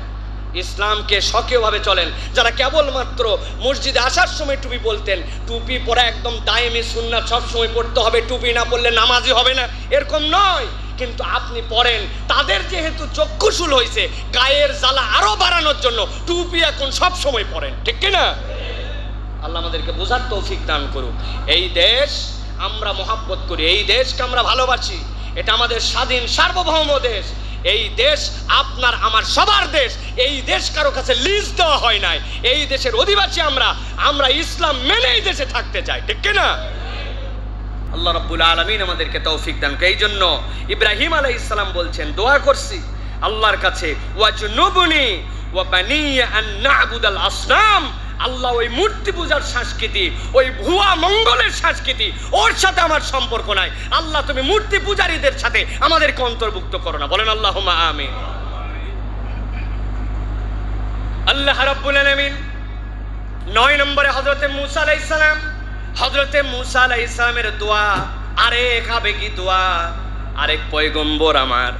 ইসলামকে সক্রিয়ভাবে চলেন। যারা কেবলমাত্র মসজিদে আসার সময় টুপি বলতেন, টুপি পরা একদম দায়েমি সুন্নাত, সব সময় পড়তে হবে, টুপি না পড়লে নামাজি হবে না, এরকম নয়। কিন্তু আপনি পড়েন, তাদের যেহেতু চক্ষুশূল হয়েছে, গায়ের জ্বালা আরো বাড়ানোর জন্য টুপি এখন সব সময় পড়েন। ঠিক কিনা? আল্লাহ আমাদেরকে বোঝার তৌফিক দান করুক। এই দেশ আমরা মহাব্বত করি, এই দেশকে আমরা ভালোবাসি, এটা আমাদের স্বাধীন সার্বভৌম দেশ। এই দেশ আপনার আমার সবার দেশ। এই দেশ কারো কাছে লিজ দেওয়া হয় নাই। এই দেশের অধিবাসী আমরা ইসলাম মেনে এই দেশে থাকতে চাই। ঠিক কিনা? আল্লাহ রাব্বুল আলামিন আমাদেরকে তৌফিক দান করে। এই জন্য ইব্রাহিম আলাইহিস সালাম বলছেন, দোয়া করছি আল্লাহর কাছে, ওয়াজনুবনি ওয়া বানিয়া আন না'বুদাল আসনাম। আল্লাহ ওই মূর্তি পূজার সংস্কৃতি, ওই ভুয়া মঙ্গলের সংস্কৃতি, ওর সাথে আমার সম্পর্ক নাই। আল্লাহ তুমি মূর্তি পূজারীদের সাথে আমাদেরকে অন্তর্ভুক্ত করো না। বলেন আল্লাহুম্মা আমিন। আল্লাহ রাব্বুল আলামিন 9 নম্বরে হযরতে মূসা আলাইহিস সালাম, হযরতে মূসা আলাইহিস সালামের দোয়া, আরেক আবেগী দোয়া, আরেক পয়গম্বর আমার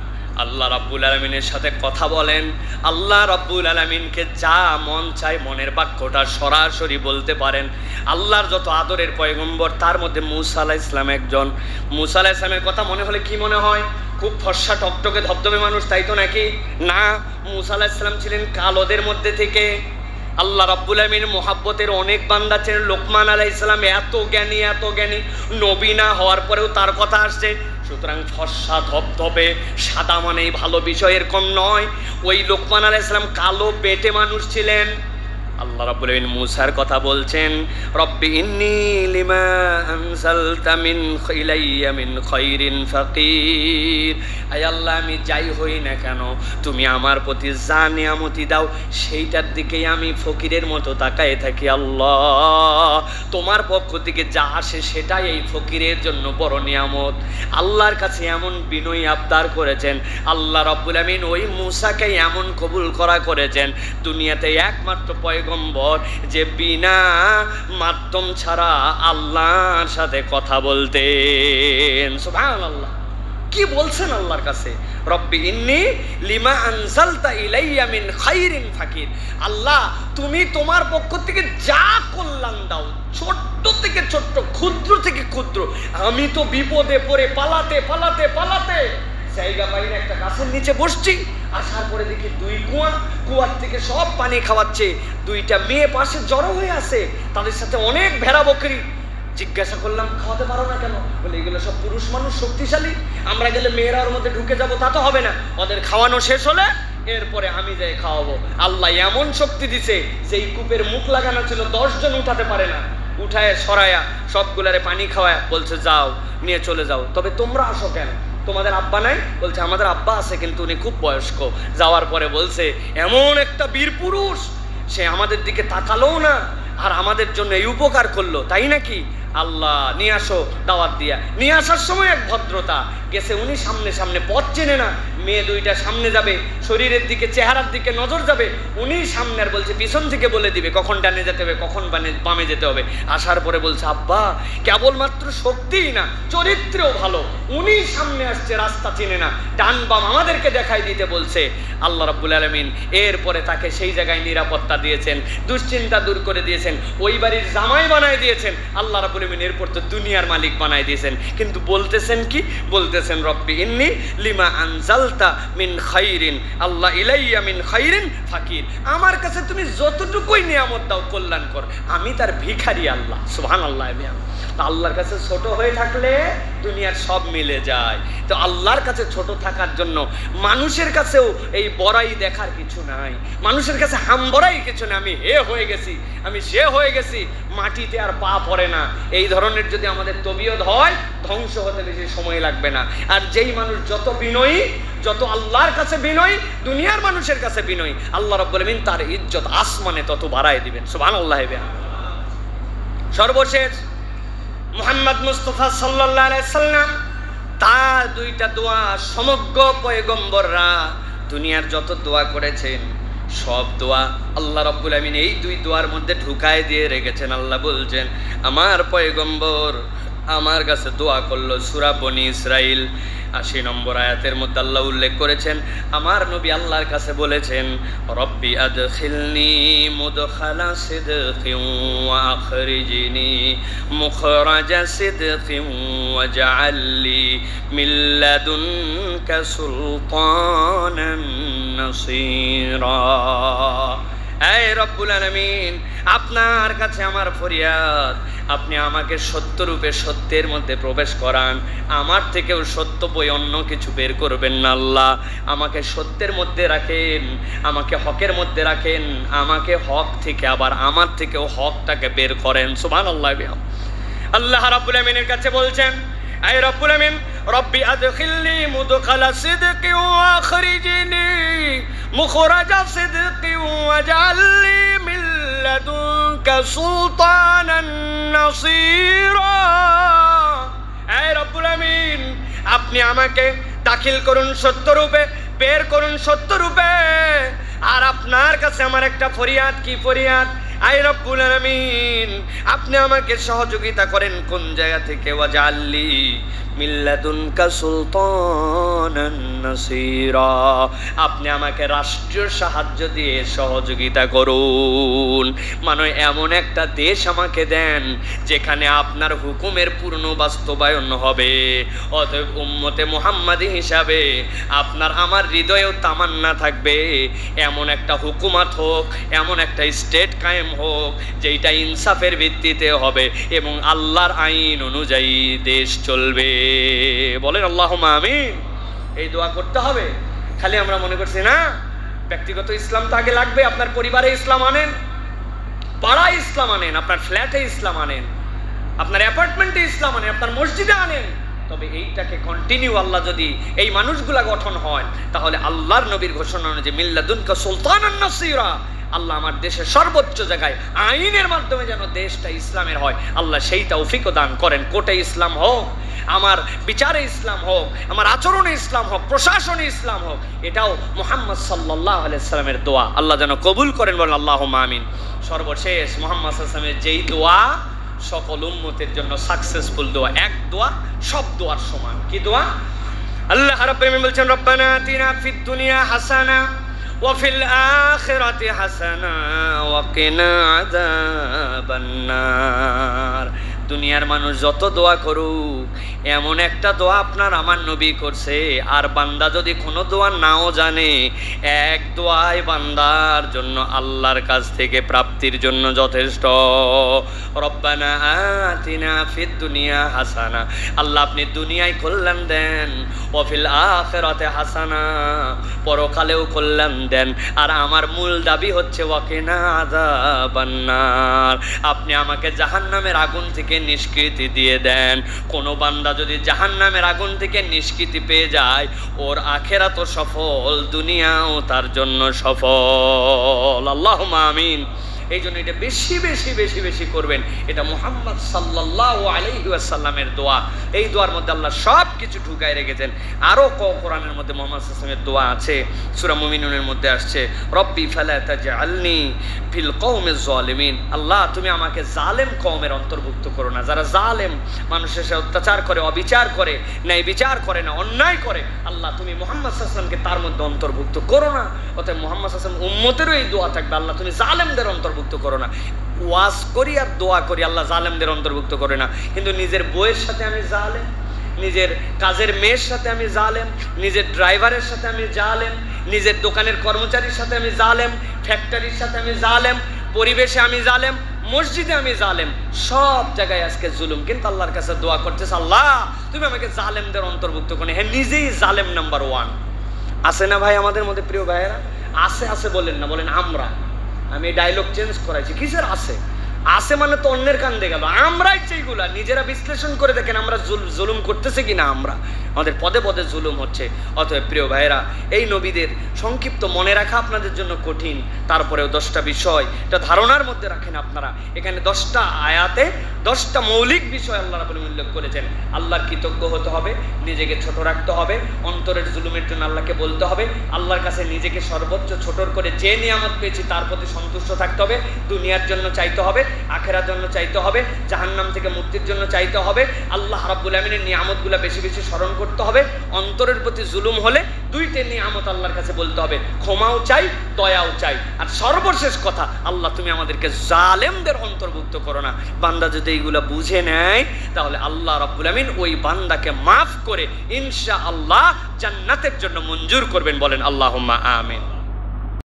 আল্লাহ রাব্বুল আলামিনের সাথে কথা বলেন। আল্লাহ রাব্বুল আলামিনকে যা মন চায় মনের বাক্যটা সরাসরি বলতে পারেন। আল্লাহর যত আদরের পয়গম্বর, তার মধ্যে মূসা আলাইহিস সালাম একজন। মূসা আলাইহিস সালামের কথা মনে হলে কি মনে হয়? খুব ফর্সা টকটকে ধবধবে মানুষ, তাই তো নাকি? না, মূসা আলাইহিস সালাম ছিলেন কালোদের মধ্যে থেকে। আল্লাহ রাব্বুল আলামিন মোহাব্বতের অনেক বান্দা ছিলেন। লোকমান আলাইহিস সালাম এত জ্ঞানী, এত জ্ঞানী, নবী না হওয়ার পরেও তার কথা আসছে। সুতরাং ফর্সা ধবধবে সাদা মানেই ভালো বিষয়, এরকম নয়। ওই লোকমান আলাইহিস সালাম কালো বেটে মানুষ ছিলেন। আল্লাহ রাব্বুল আলামিন মূসার কথা বলছেন, রব্বি ইন্নী লিমা আনজালতা মিন ইলাইয়া মিন খায়রিন ফাকির। আয় আল্লাহ, আমি যাই হই না কেন, তুমি আমার প্রতি যা নিয়ামতি দাও সেইটার দিকেই আমি ফকিরের মতো তাকায় থাকি। আল্লাহ, তোমার পক্ষ থেকে যা আসে সেটাই এই ফকিরের জন্য বড় নিয়ামত। আল্লাহর কাছে এমন বিনয়ী আবদার করেছেন। আল্লাহ রাব্বুল আলামিন ওই মূসাকে এমন কবুল করেছেন, দুনিয়াতে একমাত্র পয়গম্বর যে বিনা মাধ্যম ছাড়া আল্লাহর সাথে কথা বলতেন। সুবহানাল্লাহ, কি বলছেন আল্লাহর কাছে? রব্বি ইন্নী লিমা আনজালতা ইলাইয়া মিন খায়রিন ফাকির। আল্লাহ, তুমি তোমার পক্ষ থেকে যা কল্যাণ দাও, ছোট্ট থেকে ছোট্ট, ক্ষুদ্র থেকে ক্ষুদ্র, আমি তো বিপদে পড়ে পালাতে পালাতে পালাতে জায়গা পাই না, একটা গাছের নিচে বসছি, আসার পরে দেখি 2 কুয়ার থেকে সব পানি খাওয়াচ্ছে। 2টা মেয়ে পাশে জড়ো হয়ে আছে, তাদের সাথে অনেক ভেড়া বকরি। জিজ্ঞাসা করলাম, খাওয়াতে পারো না কেন? বলে এগুলো সব পুরুষ মানুষ, শক্তিশালী, আমরা গেলে মেয়েরা ওর মধ্যে ঢুকে যাবো, তা তো হবে না। ওদের খাওয়ানো শেষ হলে এরপরে আমি যাই খাওয়াবো। আল্লাহ এমন শক্তি দিছে যে এই কূপের মুখ লাগানো ছিল, 10 জন উঠাতে পারে না। উঠায় সরায়া সবগুলারে পানি খাওয়ায় বলছে, যাও নিয়ে চলে যাও। তবে তোমরা আসো কেন? তোমাদের আব্বা নাই? বলছে আমাদের আব্বা আছে, কিন্তু উনি খুব বয়স্ক। যাওয়ার পরে বলছে, এমন একটা বীর পুরুষ, সে আমাদের দিকে তাকালোও না আর আমাদের জন্য এই উপকার করলো, তাই নাকি? আল্লাহ নিয়ে আসো। দাওয়াত দিয়া নিয়ে আসার সময় এক ভদ্রতা গেছে, উনি সামনে সামনে পথ চেনে না, মেয়ে 2টা সামনে যাবে, শরীরের দিকে চেহারার দিকে নজর যাবে, উনি সামনে আর বলছে পিছন থেকে বলে দিবে কখন ডানে যেতে হবে, কখন বামে যেতে হবে। আসার পরে বলছে, আব্বা কেবলমাত্র শক্তিই না, চরিত্রেও ভালো। উনি সামনে আসছে, রাস্তা চিনে না, ডান বাম আমাদেরকে দেখাই দিতে বলছে। আল্লাহ রাব্বুল আলামিন এরপরে তাকে সেই জায়গায় নিরাপত্তা দিয়েছেন, দুশ্চিন্তা দূর করে দিয়েছেন, ওই বাড়ির জামাই বানায় দিয়েছেন। আল্লাহ রাব্বুল আলামিন এরপর তো দুনিয়ার মালিক বানায় দিয়েছেন। কিন্তু বলতেছেন কি? বলতেছেন রব্বি ইন্নী লিমা আনজালতা মিন খায়রিন, আল্লাহ ইলাইয়া মিন খায়রিন ফাকির। আমার কাছে তুমি যতটুকুই নিয়ামত দাও কল্যাণকর, আমি তার ভিখারি। আল্লাহ সুবহানাল্লাহ। আল্লাহর কাছে ছোট হয়ে থাকলে দুনিয়ার সব মিলে যায়। তো আল্লাহর কাছে ছোট থাকার জন্য মানুষের কাছেও এই বড়াই দেখার কিছু নাই, মানুষের কাছে হাম বড়াই কিছু না। আমি হে হয়ে গেছি, আমি সে হয়ে গেছি, মাটিতে আর পা পড়ে না। এই ধরনের যদি আমাদের তবিয়ত হয়, ধ্বংস হতে বেশি সময় লাগবে না। আর যেই মানুষ যত বিনয়ী, যত আল্লাহর কাছে বিনয়ী, দুনিয়ার মানুষের কাছে বিনয়ী, আল্লাহ রাব্বুল আলামিন তার ইজ্জত আসমানে তত বাড়ায় দিবেন। সুবহানাল্লাহ। সর্বশেষ মুহাম্মদ মুস্তাফা সাল্লাল্লাহু আলাইহি সাল্লাম তার দুইটা দোয়া সমগ্র পয়গম্বররা দুনিয়ার যত দোয়া করেছেন সব দোয়া আল্লাহ রাব্বুল আমিন এই দুই দোয়ার মধ্যে ঢুকায় দিয়ে রেখেছেন। আল্লাহ বলছেন আমার পয়গম্বর আমার কাছে দোয়া করলো সূরা বনি ইসরাইল ৮০ নম্বর আয়াতের মধ্যে আল্লাহ উল্লেখ করেছেন আমার নবী আল্লাহর কাছে বলেছেন রব্বি আদখিলনি মুদখালা সিদকিন ওয়া আখরিজনি মুখরাজা সিদকিন ওয়াজআললি মিন লাদুনকা সুলতানান নাসীরা। এই রব্বুল আলামিন আপনার কাছে আমার ফরিয়াদ আপনি আমাকে সত্যরূপে সত্যের মধ্যে প্রবেশ করান, আমার থেকেও সত্য বই অন্য কিছু বের করবেন না আল্লাহ, আমাকে সত্যের মধ্যে রাখেন, আমাকে হকের মধ্যে রাখেন, আমাকে হক থেকে আবার আমার থেকেও হকটাকে বের করেন। সুবহানাল্লাহ। আল্লাহ রাব্বুল আমিনের কাছে বলছেন আই রব্বুল আমিন রব্বি আদখিলনি মুদখালা সিদকিন ওয়া আখরিজনি মুখরাজা সিদকিন ওয়াজআলনি মিন লাদুনকা সুলতানান নাসীরা। আই রব্বুল আমিন আপনি আমাকে দাখিল করুন সত্যরূপে, বের করুন সত্যরূপে। আর আপনার কাছে আমার একটা ফরিয়াদ, কি ফরিয়াদ? আই রব্বুল আলামিন আপনি আমাকে সহযোগিতা করেন কোন জায়গা থেকে? ওয়াজআললি মিন লাদুনকা সুলতানান নাসীরা, আপনি আমাকে রাষ্ট্রীয় সাহায্য দিয়ে সহযোগিতা করুন, মানে এমন একটা দেশ আমাকে দেন যেখানে আপনার হুকুমের পূর্ণ বাস্তবায়ন হবে। অতএব উম্মতে মুহাম্মাদি হিসাবে আপনার আমার হৃদয়েও তামান্না থাকবে এমন একটা হুকুমত হোক, এমন একটা স্টেট কায়েম হোক যেটা ইনসাফের ভিত্তিতে হবে এবং আল্লাহর আইন অনুযায়ী দেশ চলবে। বলেন আল্লাহুম্মা আমিন। এই দোয়া করতে হবে। খালি আমরা মনে করছি না ব্যক্তিগত ইসলাম তো আগে লাগবে, আপনার পরিবারে ইসলাম আনেন, পাড়ায় ইসলাম আনেন, আপনার ফ্ল্যাটে ইসলাম আনেন, আপনার অ্যাপার্টমেন্টে ইসলাম আনেন, আপনার মসজিদে আনেন। তবে এইটাকে কন্টিনিউ আল্লাহ যদি এই মানুষগুলা গঠন হয় তাহলে আল্লাহর নবীর ঘোষণা অনুযায়ী মিন লাদুনকা সুলতানান নাসীরা, আল্লাহ আমার দেশের সর্বোচ্চ জায়গায় আইনের মাধ্যমে যেন দেশটা ইসলামের হয় আল্লাহ সেই তৌফিক দান করেন। কোর্টে ইসলাম হোক, আমার বিচারে ইসলাম হোক, আমার আচরণে ইসলাম হোক, প্রশাসনে ইসলাম হোক, এটাও মুহাম্মদ সাল্লাল্লাহু আলাইহি সাল্লামের দোয়া আল্লাহ যেন কবুল করেন। বলেন আল্লাহুম্মা আমিন। সর্বশেষ মুহাম্মদ সাল্লাল্লাহু আলাইহি সাল্লামের যেই দোয়া সকল উম্মতের জন্য সাকসেসফুল দোয়া, এক দোয়া সব দোয়ার সমান। কি দোয়া? আল্লাহ রাব্বুল আলামিন বলছেন রব্বানা আতিনা ফিদ দুনিয়া হাসানা ওয়া ফিল আখিরাতি হাসানা ওয়া কিনা আযাবান নার। দুনিয়ার মানুষ যত দোয়া করুক এমন একটা দোয়া আপনার আমার নবী করছে, আর বান্দা যদি কোনো দোয়া নাও জানে এক দোয়াই বান্দার জন্য আল্লাহর কাছ থেকে প্রাপ্তির জন্য যথেষ্ট। রব্বানা আতিনা ফিদ দুনিয়া হাসানা, আল্লাহ আপনি দুনিয়ায় কল্যাণ দেন, ওয়া ফিল আখিরাতে হাসানা, পরকালেও কল্যাণ দেন। আর আমার মূল দাবি হচ্ছে ওয়া কিনা আযাবান নার, আপনি আমাকে জাহান্নামের আগুন থেকে নিষ্কৃতি দিয়ে দেন। কোনো বান্দা যদি জাহান্নামের আগুন থেকে নিষ্কৃতি পেয়ে যায় ওর আখিরাতও সফল, দুনিয়াও তার জন্য সফল। আল্লাহুম্মা আমিন। এই জন্য এটা বেশি বেশি বেশি বেশি করবেন। এটা মুহাম্মদ সাল্লাল্লাহু আলাইহি ওয়াসাল্লামের দোয়া। এই দোয়ার মধ্যে আল্লাহ সব কিছু ঢুকায় রেখেছেন। আরও কোরআনের মধ্যে মুহাম্মদ সাল্লাল্লাহু আলাইহি ওয়াসাল্লামের দোয়া আছে, সূরা মুমিনুনের মধ্যে আসছে রব্বি ফালা তাজআলনি ফিল কওমিজ জালিমিন, আল্লাহ তুমি আমাকে জালেম কওমের অন্তর্ভুক্ত করো না, যারা জালেম, মানুষের সাথে অত্যাচার করে, অবিচার করে, ন্যায় বিচার করে না, অন্যায় করে, আল্লাহ তুমি মুহাম্মদ সাল্লাল্লাহু আলাইহি ওয়াসাল্লামকে তার মধ্যে অন্তর্ভুক্ত করো না। অতএব মুহাম্মদ সাল্লাল্লাহু আলাইহি ওয়াসাল্লাম উম্মতেরও এই দোয়া থাকবে, আল্লাহ তুমি জালেমদের অন্তর্ভুক্ত করো না। ওয়াজ করি আর দোয়া করি আল্লাহ জালেমদের অন্তর্ভুক্ত করে না, কিন্তু নিজের বউয়ের সাথে আমি জালেম, নিজের কাজের মেয়ের সাথে আমি জালেম, নিজের ড্রাইভারের সাথে আমি জালেম, নিজের দোকানের কর্মচারীর সাথে আমি জালেম, ফ্যাক্টরির সাথে আমি জালেম, পরিবেশে আমি জালেম, মসজিদে আমি জালেম, সব জায়গায় আজকে জুলুম। কিন্তু আল্লাহর কাছে দোয়া করতেছে আল্লাহ তুমি আমাকে জালেমদের অন্তর্ভুক্ত করে। হ্যাঁ, নিজেই জালেম নাম্বার 1 আছে না ভাই আমাদের মধ্যে? প্রিয় ভাইয়েরা, আছে আছে বলেন না, বলেন আমরা। আমি ডায়লগ চেঞ্জ করাইছি, কিসের আছে? আছে মানে তো অন্যের কান্দে গেল, আমরাই সেইগুলা। নিজেরা বিশ্লেষণ করে দেখেন আমরা জুলুম করতেছে কিনা, আমরা আমাদের পদে পদে জুলুম হচ্ছে। অতএব প্রিয় ভাইয়েরা, এই নবীদের সংক্ষিপ্ত মনে রাখা আপনাদের জন্য কঠিন, তারপরেও 10টা বিষয় এটা ধারণার মধ্যে রাখেন আপনারা। এখানে 10টা আয়াতে 10টা মৌলিক বিষয় আল্লাহ রাব্বুল আলামিন উল্লেখ করেছেন। আল্লাহর কৃতজ্ঞ হতে হবে, নিজেকে ছোট রাখতে হবে, অন্তরের জুলুমের জন্য আল্লাহকে বলতে হবে, আল্লাহর কাছে নিজেকে সর্বোচ্চ ছোটর করে যে নিয়ামত পেয়েছি তার প্রতি সন্তুষ্ট থাকতে হবে, দুনিয়ার জন্য চাইতে হবে, আখেরার জন্য চাইতে হবে, জাহান্নাম থেকে মুক্তির জন্য চাইতে হবে, আল্লাহ রাব্বুল আলামিনের নিয়ামতগুলো বেশি বেশি স্মরণ করতে হবে। অন্তরের প্রতি জুলুম হলে 2টে নিয়ামত আল্লাহর কাছে বলতে হবে, ক্ষমাও চাই, দয়াও চাই। আর সর্বশেষ কথা, আল্লাহ তুমি আমাদেরকে জালেমদের অন্তর্ভুক্ত করো না। বান্দা যদি এইগুলা বুঝে নেয় তাহলে আল্লাহ রাব্বুল আলামিন ওই বান্দাকে মাফ করে ইনশাআল্লাহ জান্নাতের জন্য মঞ্জুর করবেন। বলেন আল্লাহুম্মা আমিন।